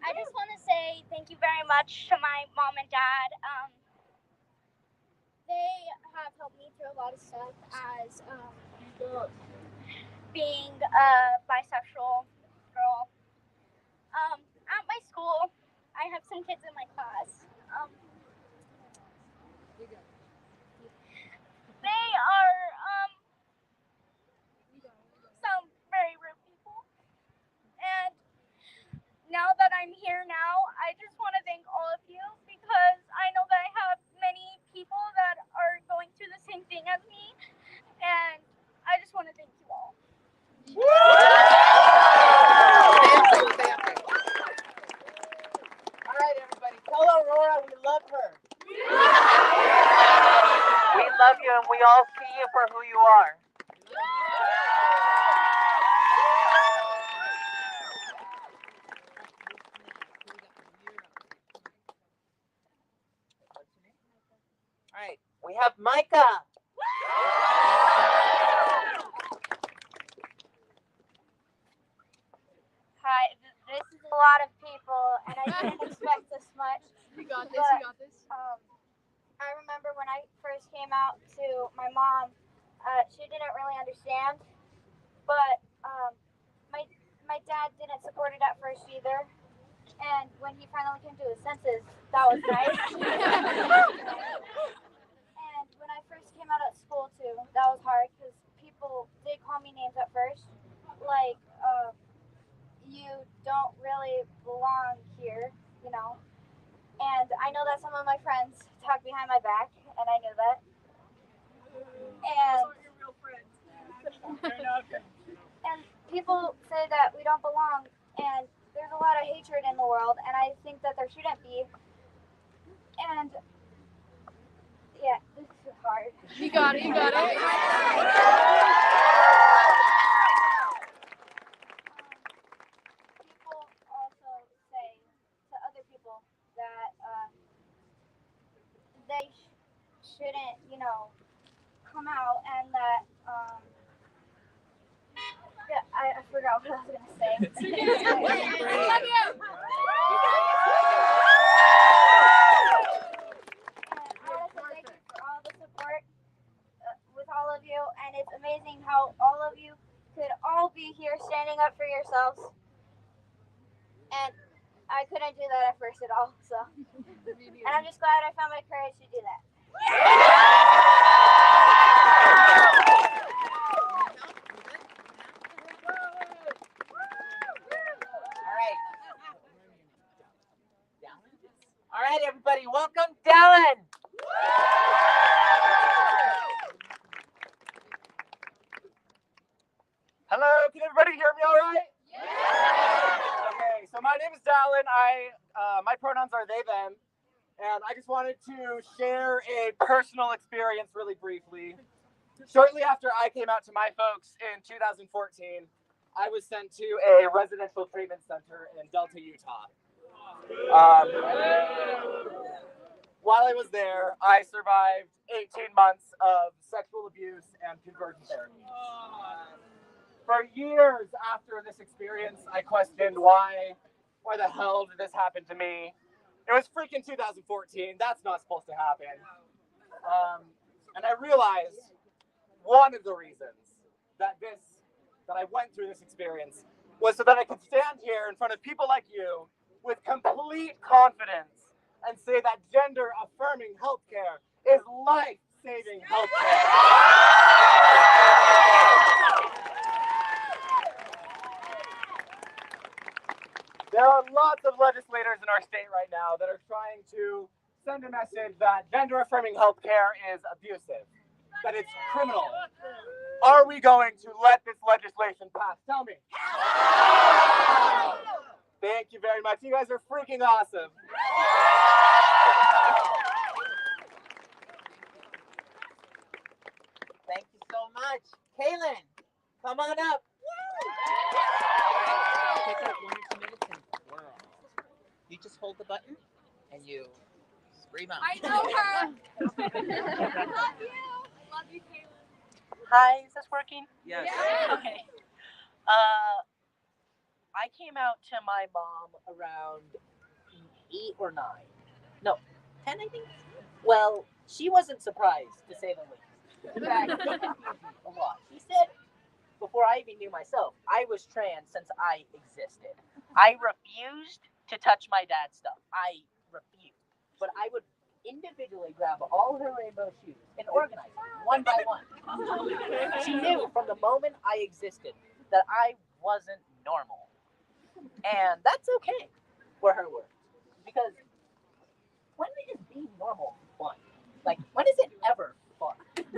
I just want to say thank you very much to my mom and dad. They have helped me through a lot of stuff as being a bisexual girl. At my school, I have some kids in my class. They are some very rude people. And now that I'm here now, I just want to thank all of you because I know that I have many people that are going through the same thing as me. And I just want to thank you all. All right, everybody, tell Aurora we love her. We love you, and we all see you for who you are. We have Micah. Hi, this is a lot of people, and I didn't expect this much. You got this, but, you got this. I remember when I first came out to my mom, she didn't really understand, but my dad didn't support it at first either. And when he finally came to his senses, that was nice. And when I first came out at school too, that was hard because people did call me names at first, like you don't really belong here, you know. And I know that some of my friends talk behind my back, and I knew that. And your real friends. and people say that we don't belong, and there's a lot of hatred in the world, and I think that there shouldn't be. And yeah, this is hard. You got it, you got it. People also say to other people that they shouldn't, you know, come out, and that yeah, I forgot what I was gonna say. I love you. Thank you for all the support with all of you, and it's amazing how all of you could all be here standing up for yourselves. And I couldn't do that at first at all, so. And I'm just glad I found my courage to do that. All right, everybody, welcome Dylan. Hello, can everybody hear me all right? Yeah! Okay, so my name is Dallin. My pronouns are they, them. And I just wanted to share a personal experience really briefly. Shortly after I came out to my folks in 2014, I was sent to a residential treatment center in Delta, Utah. While I was there, I survived 18 months of sexual abuse and conversion therapy. For years after this experience, I questioned why the hell did this happen to me? It was freaking 2014. That's not supposed to happen. And I realized one of the reasons that I went through this experience was so that I could stand here in front of people like you with complete confidence and say that gender-affirming healthcare is life-saving healthcare. There are lots of legislators in our state right now that are trying to send a message that gender-affirming healthcare is abusive, that it's criminal. Are we going to let this legislation pass? Tell me. Thank you very much. You guys are freaking awesome. Thank you so much. Kaylin, come on up. Take like 1 or 2 minutes and whirl. You just hold the button and you scream out. I know her. Love you. Love you, Kaylin. Hi, is this working? Yes. Yeah. Okay. I came out to my mom around 8 or 9. No, 10, I think. Well, she wasn't surprised, to say the least. In fact, a lot. She said, before I even knew myself, I was trans since I existed. I refused to touch my dad's stuff. I refused. But I would individually grab all her rainbow shoes and organize them one by one. She knew from the moment I existed that I wasn't normal. And that's okay for her words. Because when is being normal fun? Like, when is it ever fun? If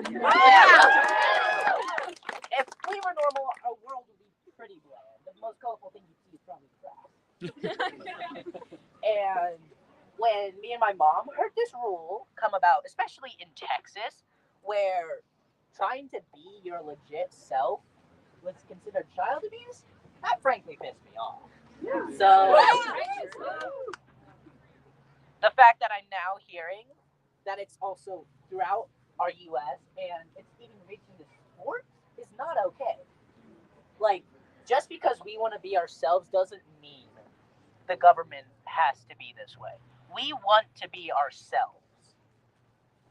we were normal, our world would be pretty bland. The most colorful thing you see is probably grass. And when me and my mom heard this rule come about, especially in Texas, where trying to be your legit self was considered child abuse, that frankly pissed me off. So the fact that I'm now hearing that it's also throughout our U.S. and it's even reaching the sports is not okay. Like, just because we want to be ourselves doesn't mean the government has to be this way. We want to be ourselves.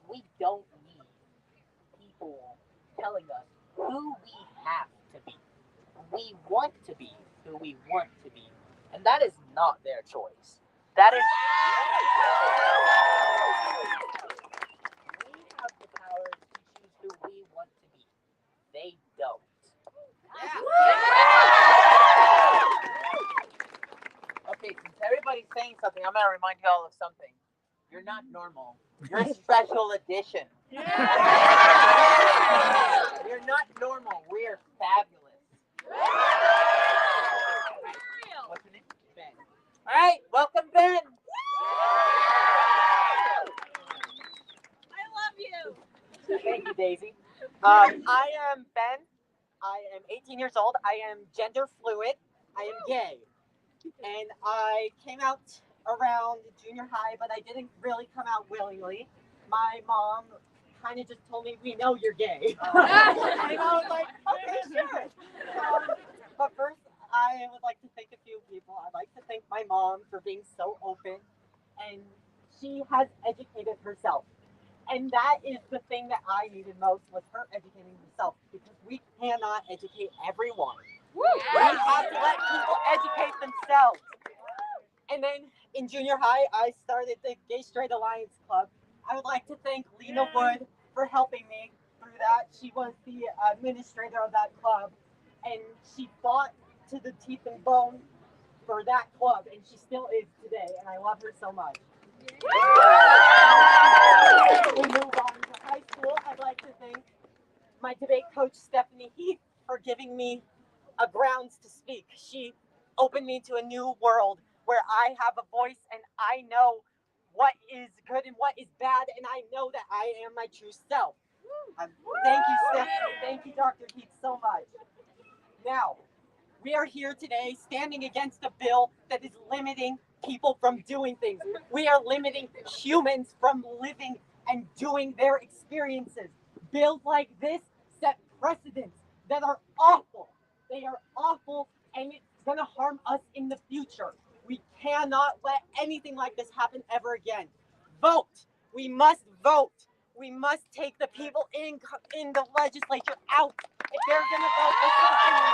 We don't need people telling us who we have to be. We want to be who we want to be. And that is not their choice. That is... We have the power to choose who we want to be. They don't. Okay, since everybody's saying something, I'm going to remind you all of something. You're not normal. You're a special edition. You're not normal. We're fabulous. What's your name? Ben. All right, welcome, Ben. I love you. Thank you, Daisy. I am Ben. I am 18 years old. I am gender fluid. I am gay. And I came out around junior high, but I didn't really come out willingly. My mom kind of just told me, we know you're gay. And I was like, okay, sure. But first, I would like to thank a few people. I'd like to thank my mom for being so open. And she has educated herself. And that is the thing that I needed most, was her educating herself, because we cannot educate everyone. We have to let people educate themselves. And then in junior high, I started the Gay Straight Alliance Club. I would like to thank Lena Wood for helping me through that. She was the administrator of that club, and she fought to the teeth and bone for that club, and she still is today, and I love her so much. We move on to high school. I'd like to thank my debate coach, Stephanie Heath, for giving me a grounds to speak. She opened me to a new world where I have a voice and I know what is good and what is bad, and I know that I am my true self. Thank you, Stephanie. Thank you, Dr. Heath, so much. Now, we are here today standing against a bill that is limiting people from doing things. We are limiting humans from living and doing their experiences. Bills like this set precedents that are awful. They are awful, and it's going to harm us in the future. We cannot let anything like this happen ever again. Vote. We must vote. We must take the people in the legislature out. If they're going to vote for something we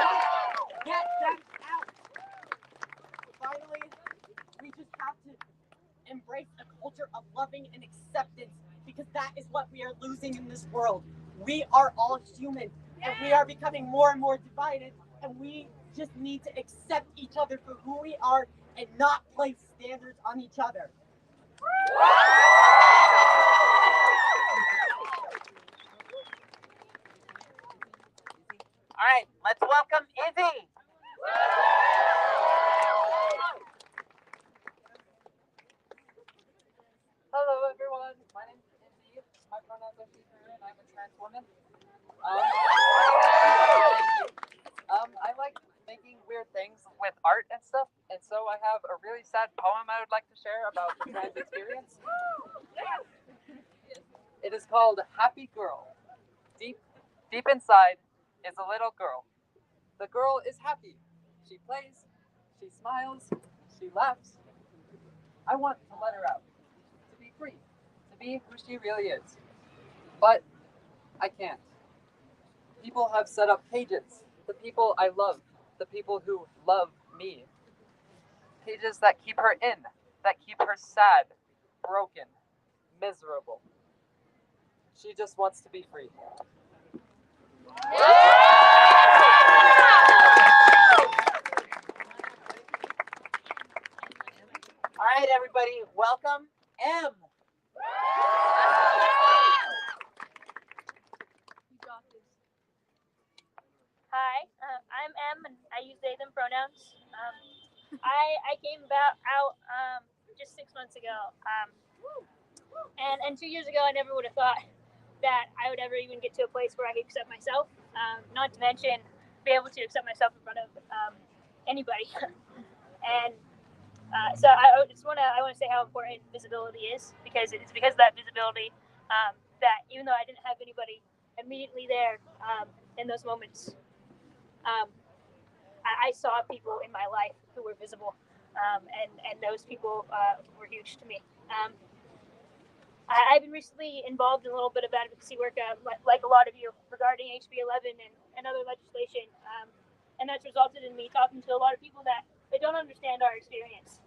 don't want, get them out. Finally, we just have to embrace a culture of loving and acceptance, because that is what we are losing in this world. We are all human, and we are becoming more and more divided, and we just need to accept each other for who we are and not place standards on each other. All right, let's welcome Izzy. Hello, everyone. My name is Izzy. My pronouns are she, her, and I'm a trans woman. I like making weird things with art and stuff, and so I have a really sad poem I would like to share about the trans experience. It is called Happy Girl. Deep inside is a little girl. The girl is happy. She plays, she smiles, she laughs. I want to let her out, to be free, to be who she really is. But I can't. People have set up cages. The people I love, the people who love me. Cages that keep her in, that keep her sad, broken, miserable. She just wants to be free. All right, everybody, welcome M. Hi, I'm M, and I use they, them pronouns. I came out just 6 months ago, and 2 years ago I never would have thought that I would ever even get to a place where I could accept myself, not to mention be able to accept myself in front of anybody. And so I want to say how important visibility is, because it's because of that visibility that even though I didn't have anybody immediately there in those moments, I saw people in my life who were visible, and those people were huge to me. I've been recently involved in a little bit of advocacy work, like a lot of you, regarding HB 11 and other legislation, and that's resulted in me talking to a lot of people that don't understand our experience,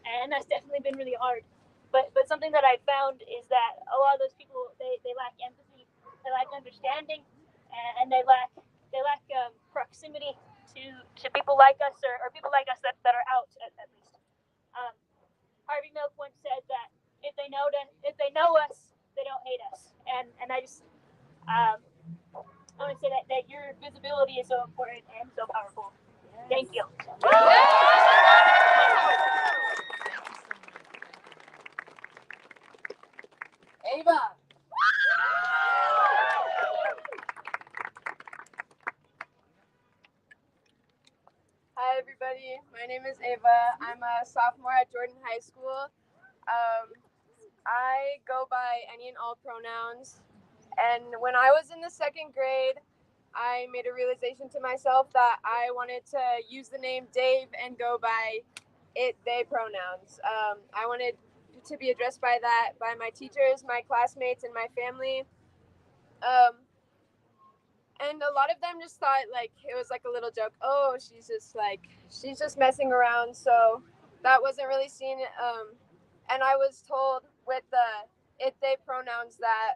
and that's definitely been really hard. But something that I found is that a lot of those people they lack empathy, they lack understanding, and they lack proximity to people like us or people like us that are out at least. Harvey Milk once said that if they know us, they don't hate us, and I just I want to say that your visibility is so important and so powerful. Thank you. Ava. Hi everybody, my name is Ava. I'm a sophomore at Jordan High School. I go by any and all pronouns, and when I was in the second grade, I made a realization to myself that I wanted to use the name Dave and go by it, they pronouns. I wanted to be addressed by that, by my teachers, my classmates, and my family. And a lot of them just thought like it was like a little joke. Oh, she's just messing around. So that wasn't really seen. And I was told with the it they pronouns that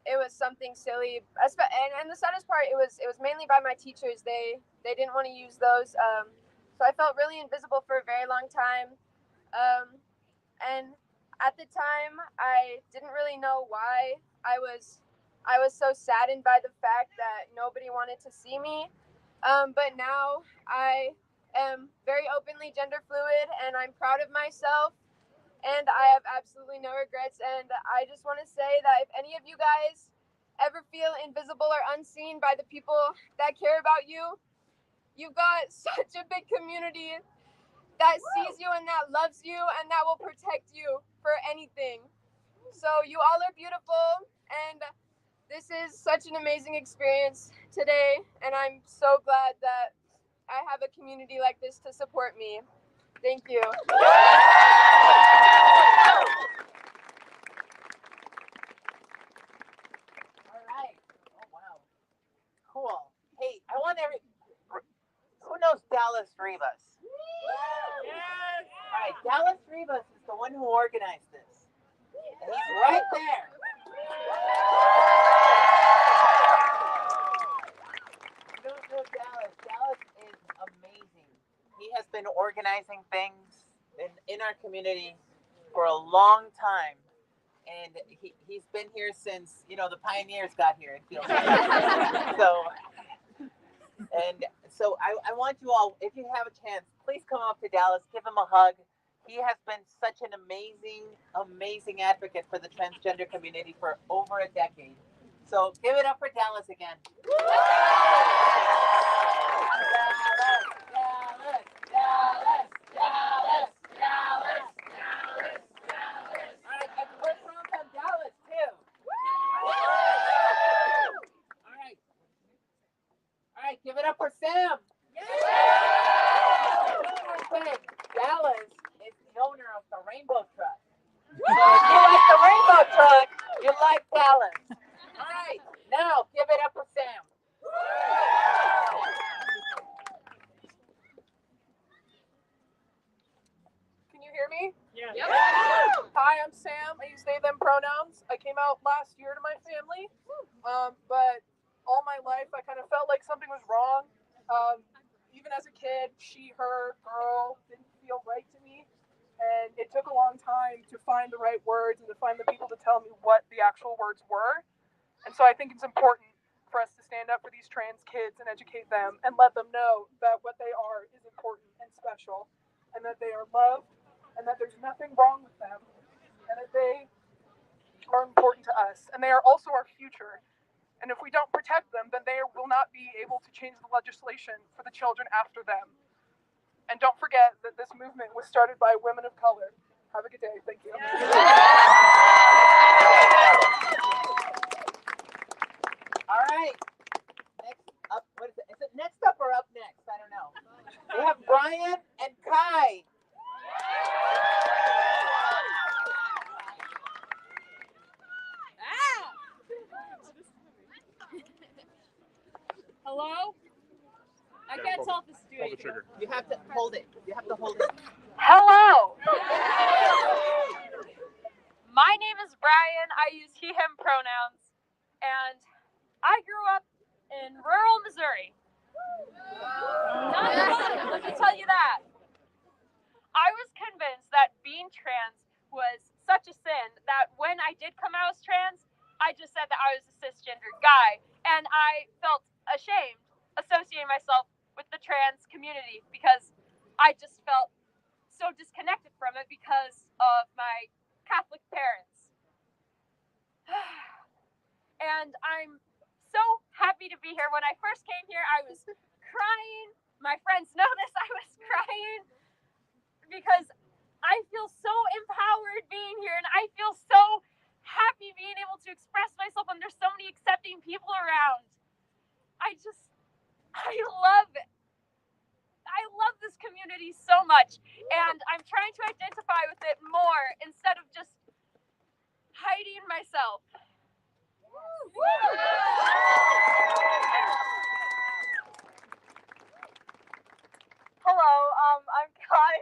it was something silly. And the saddest part, it was mainly by my teachers. They didn't want to use those. So I felt really invisible for a very long time. And at the time, I didn't really know why I was so saddened by the fact that nobody wanted to see me. But now I am very openly gender fluid, and I'm proud of myself, and I have absolutely no regrets. And I just want to say that if any of you guys ever feel invisible or unseen by the people that care about you, you've got such a big community that sees you and that loves you and that will protect you for anything. So you all are beautiful, and this is such an amazing experience today, and I'm so glad that I have a community like this to support me. Thank you. All right. Oh, wow. Cool. Hey, I want who knows Dallas Rivas? Yes. All right, Dallas Rivas is the one who organized this. And he's right there. You don't know Dallas. Dallas is amazing. He has been organizing things in our community for a long time. And he's been here since, the pioneers got here, it feels like. So I want you all, if you have a chance, please come up to Dallas, give him a hug. He has been such an amazing advocate for the transgender community for over a decade. So give it up for Dallas again. Dallas. All right, and we're from Dallas too. All right, give it up for Sam. Dallas is the owner of the Rainbow Truck. So if you like the Rainbow Truck, you like Dallas. All right, now give it up for Sam. Can you hear me? Yeah. Yep. Hi, I'm Sam. I use they, them pronouns. I came out last year to my family, but all my life I kind of felt like something was wrong. Even as a kid, she, her, girl didn't feel right to me. And it took a long time to find the right words and to find the people to tell me what the actual words were. And so I think it's important for us to stand up for these trans kids and educate them and let them know that what they are is important and special, and that they are loved, and that there's nothing wrong with them, and that they are important to us. And they are also our future. And if we don't protect them, then they will not be able to change the legislation for the children after them. And don't forget that this movement was started by women of color. Have a good day. Thank you. All right. Next up, what is it? Is it next up or up next? I don't know. We have Brian and Kai. Hello? I can't tell if this is doing it. You have to hold it. You have to hold it. Hello! My name is Brian. I use he, him pronouns. And I grew up in rural Missouri. Not fun, let me tell you that. I was convinced that being trans was such a sin that when I did come out as trans, I just said that I was a cisgendered guy. And I felt ashamed associating myself with the trans community because I just felt so disconnected from it because of my Catholic parents. And I'm so happy to be here. When I first came here, I was crying. My friends know this. I was crying because I feel so empowered being here, and I feel so happy being able to express myself when there's so many accepting people around. I love it. I love this community so much, and I'm trying to identify with it more instead of just hiding myself. Hello, I'm Kai.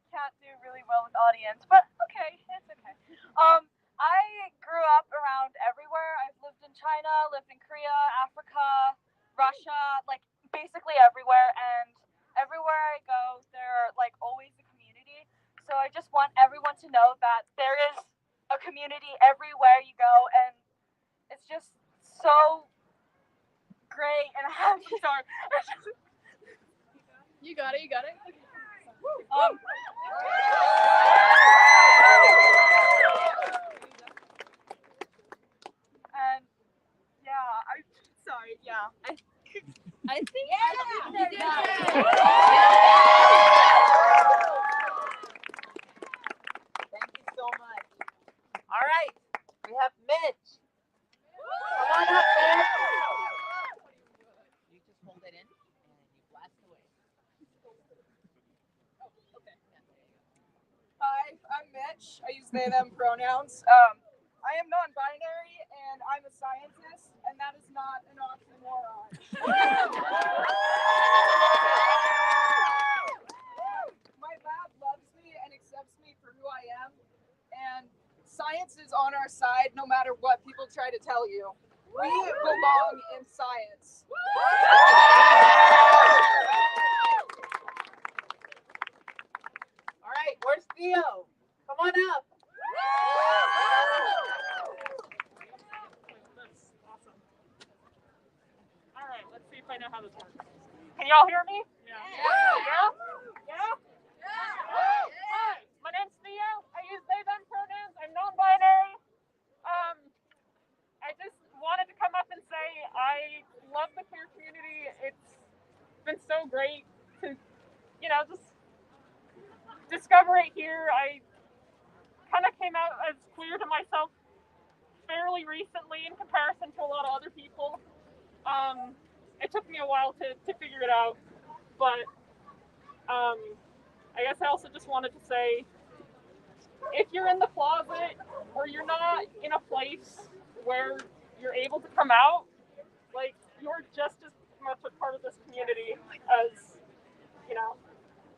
Can't do really well with audience, but okay, it's okay. I grew up around everywhere. I've lived in China, lived in Korea, Africa, Russia, like basically everywhere, and everywhere I go, there are like always a community. So I just want everyone to know that there is a community everywhere you go, and it's just so great and happy. Sorry. You got it, you got it. And yeah, I'm sorry, yeah. I think you did it. Thank you so much. All right. We have Mitch. Come on up, Mitch. You just hold it in and you blast away. Hi, I'm Mitch. I use they, them pronouns. I am non-binary and I'm a scientist, and that is not an oxymoron. My lab loves me and accepts me for who I am, and science is on our side no matter what people try to tell you. We belong in science. All right, where's Theo? Come on up. All right, let's see if I know how this works. Can y'all hear me? Yeah? Hi, my name's Theo. I use they, them pronouns. I'm non-binary. I just wanted to come up and say I love the queer community. It's been so great to, just discover it here. I kind of came out as queer to myself fairly recently in comparison to a lot of other people. It took me a while to figure it out, but I guess I also just wanted to say, if you're in the closet or you're not in a place where you're able to come out, like, you're just as much a part of this community as,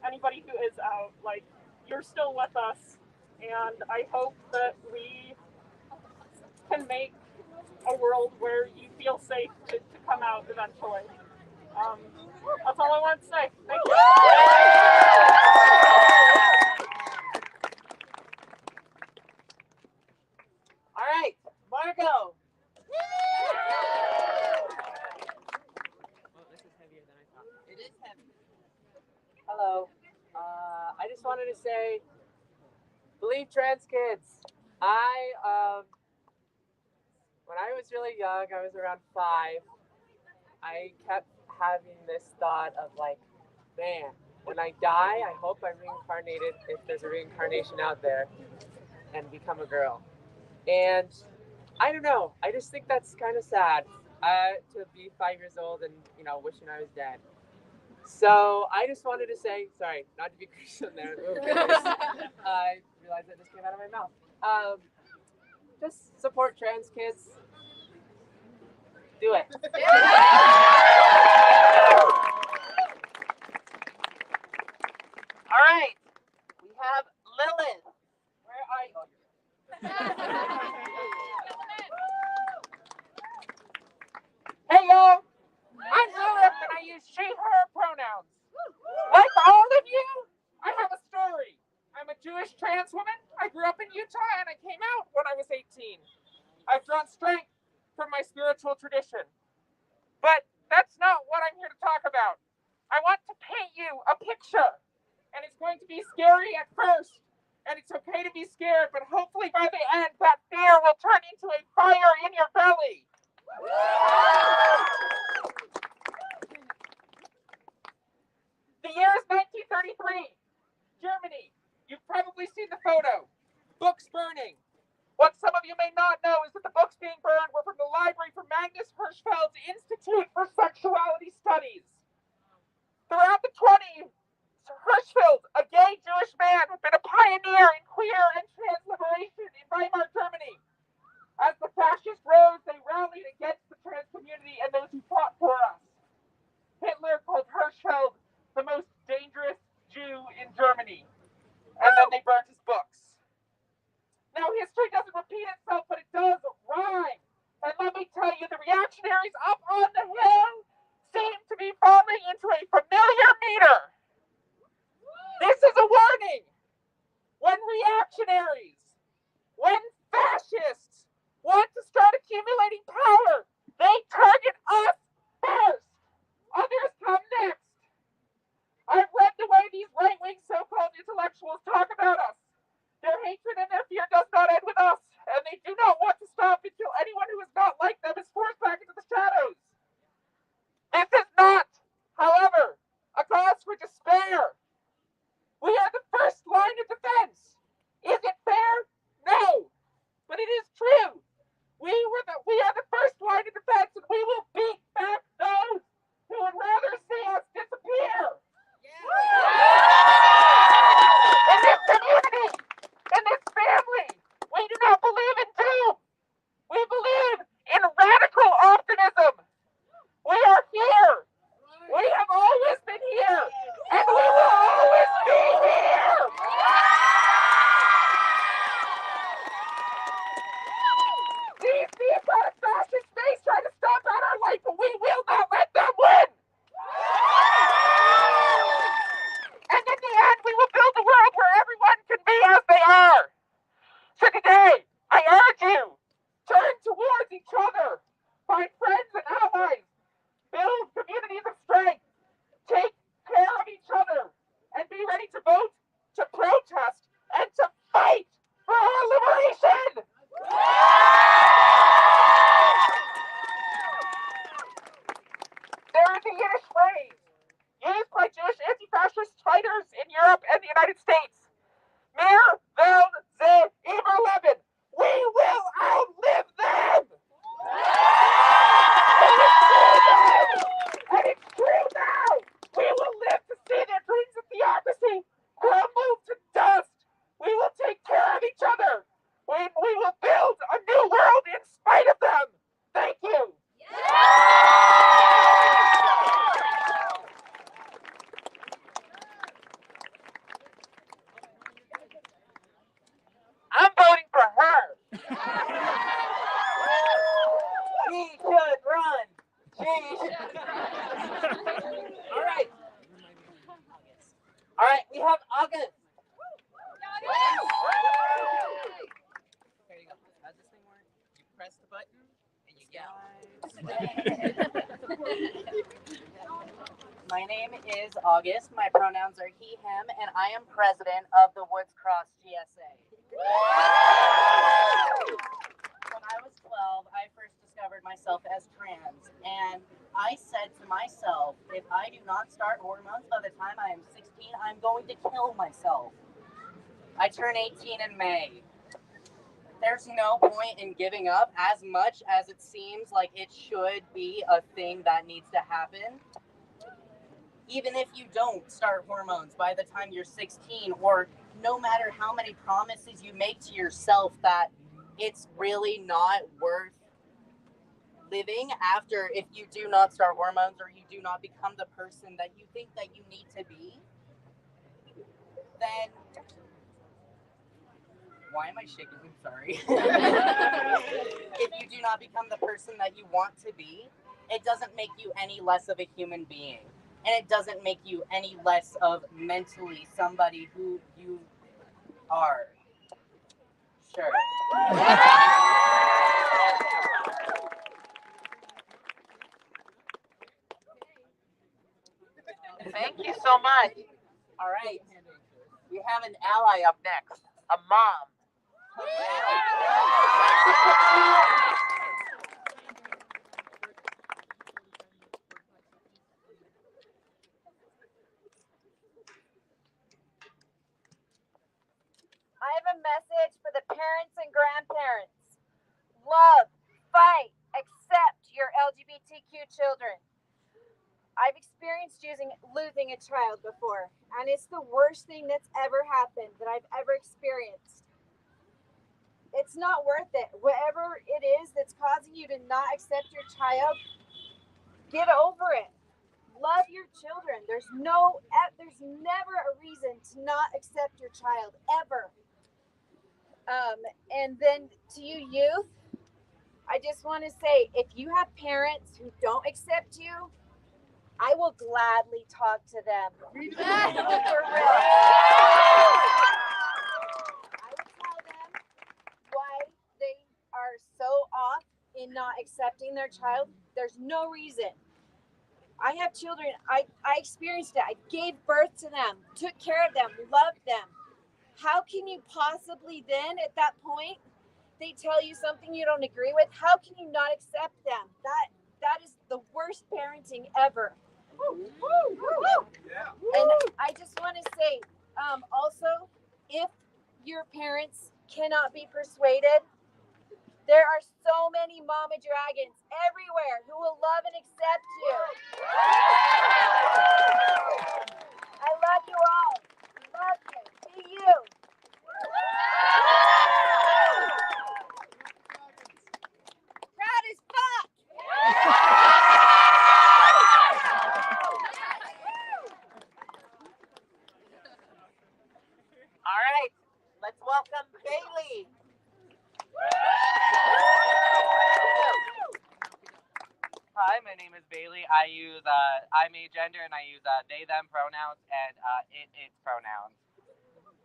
anybody who is out. Like, you're still with us, and I hope that we can make a world where you feel safe to come out eventually. That's all I wanted to say. Thank you. All right, Margot. Oh, this is heavier than I thought. It is heavy. Hello. I just wanted to say, believe trans kids. When I was really young, I was around 5, I kept having this thought of like, man, when I die, I hope I'm reincarnated, if there's a reincarnation out there, and become a girl. And I don't know. I just think that's kind of sad to be 5 years old and, wishing I was dead. So I just wanted to say, sorry, not to be Christian there. I realized that just came out of my mouth. Just support trans kids. Do it. All right, we have Lilith. Where are you? Hey y'all, I'm Lilith and I use she, her pronouns. Like all of you, I have a story. I'm a Jewish trans woman. I grew up in Utah and I came out when I was 18. I've drawn strength from my spiritual tradition. But that's not what I'm here to talk about. I want to paint you a picture. And it's going to be scary at first. And it's okay to be scared, but hopefully by the end, that fear will turn into a fire in your belly. The year is 1933. Germany. You've probably seen the photo. Books burning. What some of you may not know is that the books being burned were from the library from Magnus Hirschfeld's Institute for Sexuality Studies. Throughout the 20s, Hirschfeld, a gay Jewish man, had been a pioneer in queer and trans liberation in Weimar, Germany. As the fascists rose, they rallied against the trans community and those who fought for us. Hitler called Hirschfeld the most dangerous Jew in Germany, and then they burned his books. Now, history doesn't repeat itself, but it does rhyme. And let me tell you, the reactionaries up on the hill seem to be falling into a familiar meter. This is a warning. When reactionaries, when fascists want to start accumulating power, they target us first. Others come next. I've read the way these right-wing so-called intellectuals talk about us. Their hatred and their fear does not end with us, and they do not want to stop until anyone who is not like them is forced back into the shadows. This is not, however, a cause for despair. We are the first line of defense. Is it fair? No, but it is true. We are the first line of defense, and we will beat back those who would rather see us disappear. In this community, in this family, we do not believe in doom. We believe in radical optimism. We are here. We have always been here, and we will always be here. These theocratic fascists may try to stop out our life, but we will not let them win. And in the end, we will build a world where everyone can be as they are. So today, I urge you, turn towards each other, find friends and allies, build communities of strength, take care of each other, and be ready to vote, to protest, and to fight for our liberation. There is a Yiddish phrase used by Jewish anti-fascist fighters in Europe and the United States. Mir werden sie überleben. We will outlive them. And it's true now. We will live to see their dreams of theocracy crumble to dust. We will take care of each other. We will build a new world in spite of them. Thank you. I'm voting for her. She should run. All right. All right, we have August. There you go. How's this thing work? You press the button and you go. My name is August. My pronouns are he, him, and I am president of the Woods Cross GSA. When I was 12, I first discovered myself as trans, and I said to myself, if I do not start hormones by the time I am 16, I'm going to kill myself. I turn 18 in May. There's no point in giving up, as much as it seems like it should be a thing that needs to happen. Even if you don't start hormones by the time you're 16, or no matter how many promises you make to yourself that it's really not worth living after if you do not start hormones or you do not become the person that you think that you need to be, then why am I shaking? I'm sorry. If you do not become the person that you want to be, it doesn't make you any less of a human being. And it doesn't make you any less of mentally somebody who you are. Sure. Thank you so much. All right. We have an ally up next, a mom. I have a message for the parents and grandparents. Love, fight, accept your LGBTQ children. I've experienced losing a child before, and it's the worst thing that's ever happened that I've ever experienced. It's not worth it. Whatever it is that's causing you to not accept your child, get over it. Love your children. There's never a reason to not accept your child, ever. And then to you youth, I just want to say, if you have parents who don't accept you, I will gladly talk to them. For real. I will tell them why they are so off in not accepting their child. There's no reason. I have children. I experienced it. I gave birth to them, took care of them, loved them. How can you possibly then, at that point, they tell you something you don't agree with? How can you not accept them? That is the worst parenting ever. And I just want to say, also, if your parents cannot be persuaded, there are so many mama dragons everywhere who will love and accept you. I love you all. Love you. Be you. Proud as fuck. All right, let's welcome Bailey. Hi, my name is Bailey. I'm agender and I use they, them pronouns and its pronouns.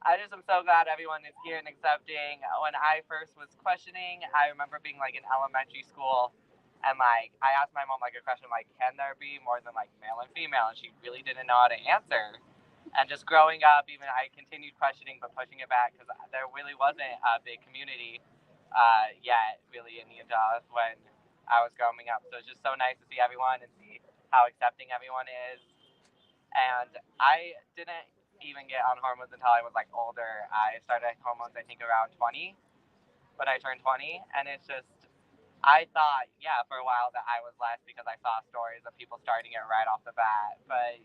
I just am so glad everyone is here and accepting. When I first was questioning, I remember being like in elementary school and like I asked my mom like a question like, can there be more than like male and female? And she really didn't know how to answer. And just growing up, even I continued questioning but pushing it back because there really wasn't a big community yet really in Utah when I was growing up. So it's just so nice to see everyone and see how accepting everyone is. And I didn't even get on hormones until I was like older. I started hormones I think around 20 when I turned 20, and it's just I thought for a while that I was less because I saw stories of people starting it right off the bat. But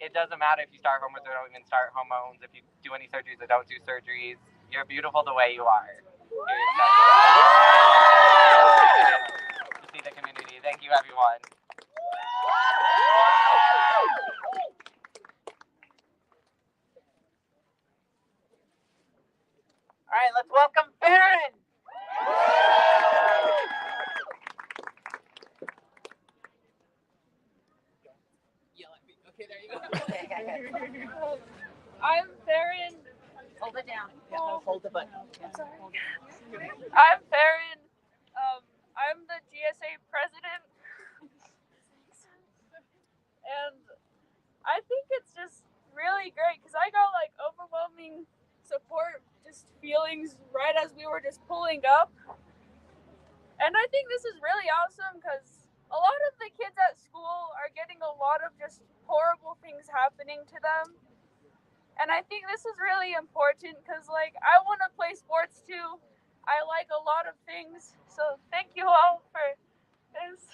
it doesn't matter if you start hormones or don't even start hormones, if you do any surgeries or don't do surgeries, you're beautiful the way you are. To see the community. Thank you, everyone. All right, let's welcome Baron. Yell at me. Okay, there you go. I'm Farron. Hold it down. Yeah, hold the button. I'm sorry. I'm Farron. I'm the GSA president. And I think it's just really great because I got like overwhelming support, just feelings right as we were just pulling up. And I think this is really awesome because a lot of the kids at school are getting a lot of just horrible things happening to them. And I think this is really important because, like, I want to play sports too. I like a lot of things. So thank you all for this.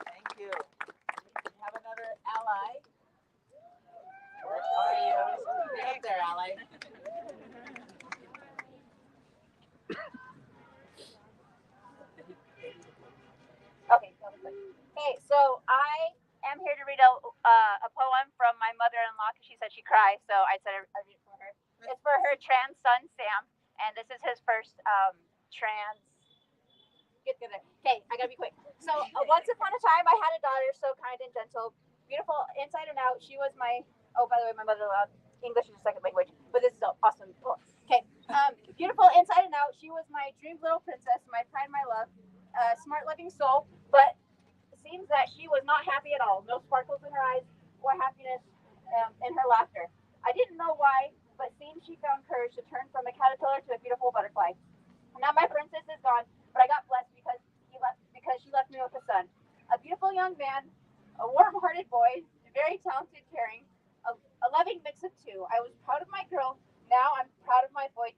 Thank you. We have another ally. Where are you? Stay up there, ally. Okay. Hey, so I am here to read a poem from my mother-in-law because she said she cries, so I said I'd read it for her. It's for her trans son, Sam, and this is his first trans. Get together. Okay, I gotta be quick. So once upon a time, I had a daughter so kind and gentle, beautiful inside and out. She was my. Oh, by the way, my mother-in-law. English is a second language, but this is awesome. Cool. Okay, beautiful inside and out. She was my dream little princess, my pride, my love, smart, loving soul. But it seems that she was not happy at all. No sparkles in her eyes or happiness in her laughter. I didn't know why, but seemed she found courage to turn from a caterpillar to a beautiful butterfly. Now my princess is gone, but I got blessed because she left me with a son, a beautiful young man, a warm-hearted boy, very talented, caring, a loving mix of two. I was proud of my girl. Now I'm proud of my boy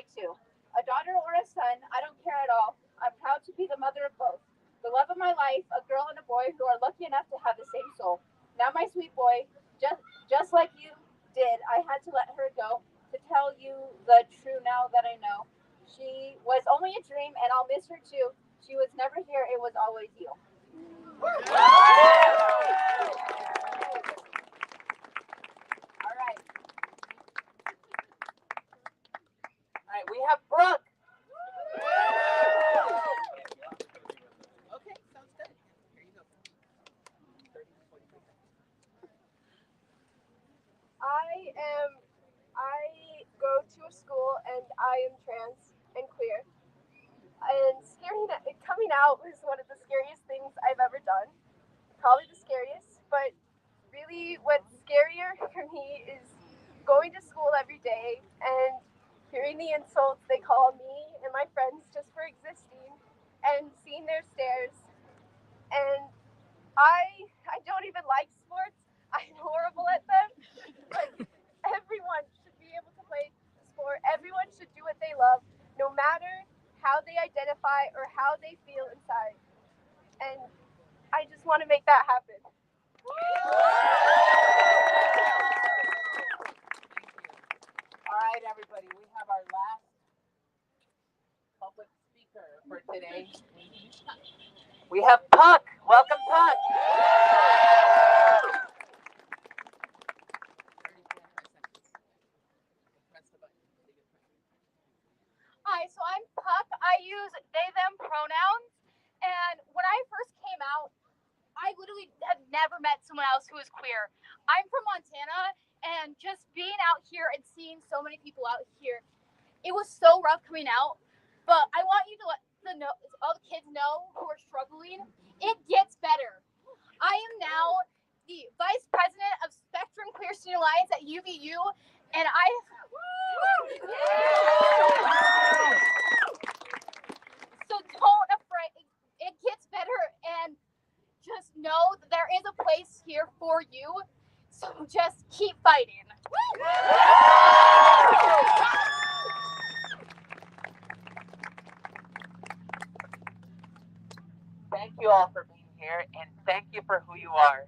too. A daughter or a son, I don't care at all. I'm proud to be the mother of both. The love of my life, a girl and a boy who are lucky enough to have the same soul. Now my sweet boy, just like you did, I had to let her go to tell you the true now that I know. She was only a dream and I'll miss her too. She was never here, it was always you. All right. All right, we have Brooke. Okay, sounds good. Here you go. I go to a school and I am trans and queer. And coming out was one of the scariest things I've ever done. Probably the scariest, but really what's scarier for me is going to school every day and hearing the insults they call me and my friends just for existing and seeing their stares. And I don't even like sports. I'm horrible at them. But everyone should be able to play the sport. Everyone should do what they love, no matter how they identify or how they feel inside. And I just want to make that happen. All right, everybody, we have our last public speaker for today. We have Puck. Welcome, Puck. Hi, so I'm Puck. I use they, them pronouns. And when I first came out, I literally had never met someone else who was queer. I'm from Montana, and just being out here and seeing so many people out here, it was so rough coming out. But I want you to let all the kids know who are struggling, it gets better. I am now the Vice President of Spectrum Queer Student Alliance at UVU, and so don't afraid. It gets better, and just know that there is a place here for you. So just keep fighting. Thank you all for being here, and thank you for who you are.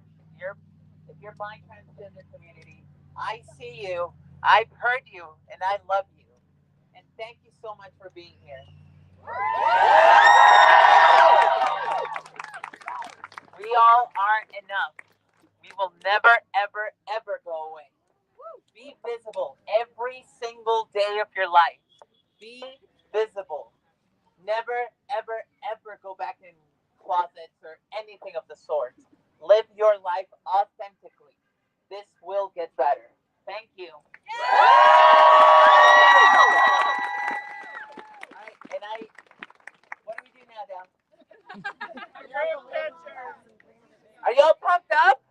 If you're my transgender community, I see you, I've heard you, and I love you. And thank you so much for being here. We all are enough. We will never, ever, ever go away. Be visible every single day of your life. Be visible. Never, ever, ever go back in closets or anything of the sort. Live your life authentically. This will get better. Thank you. All right, and what do we do now, Dal? Are you all pumped up?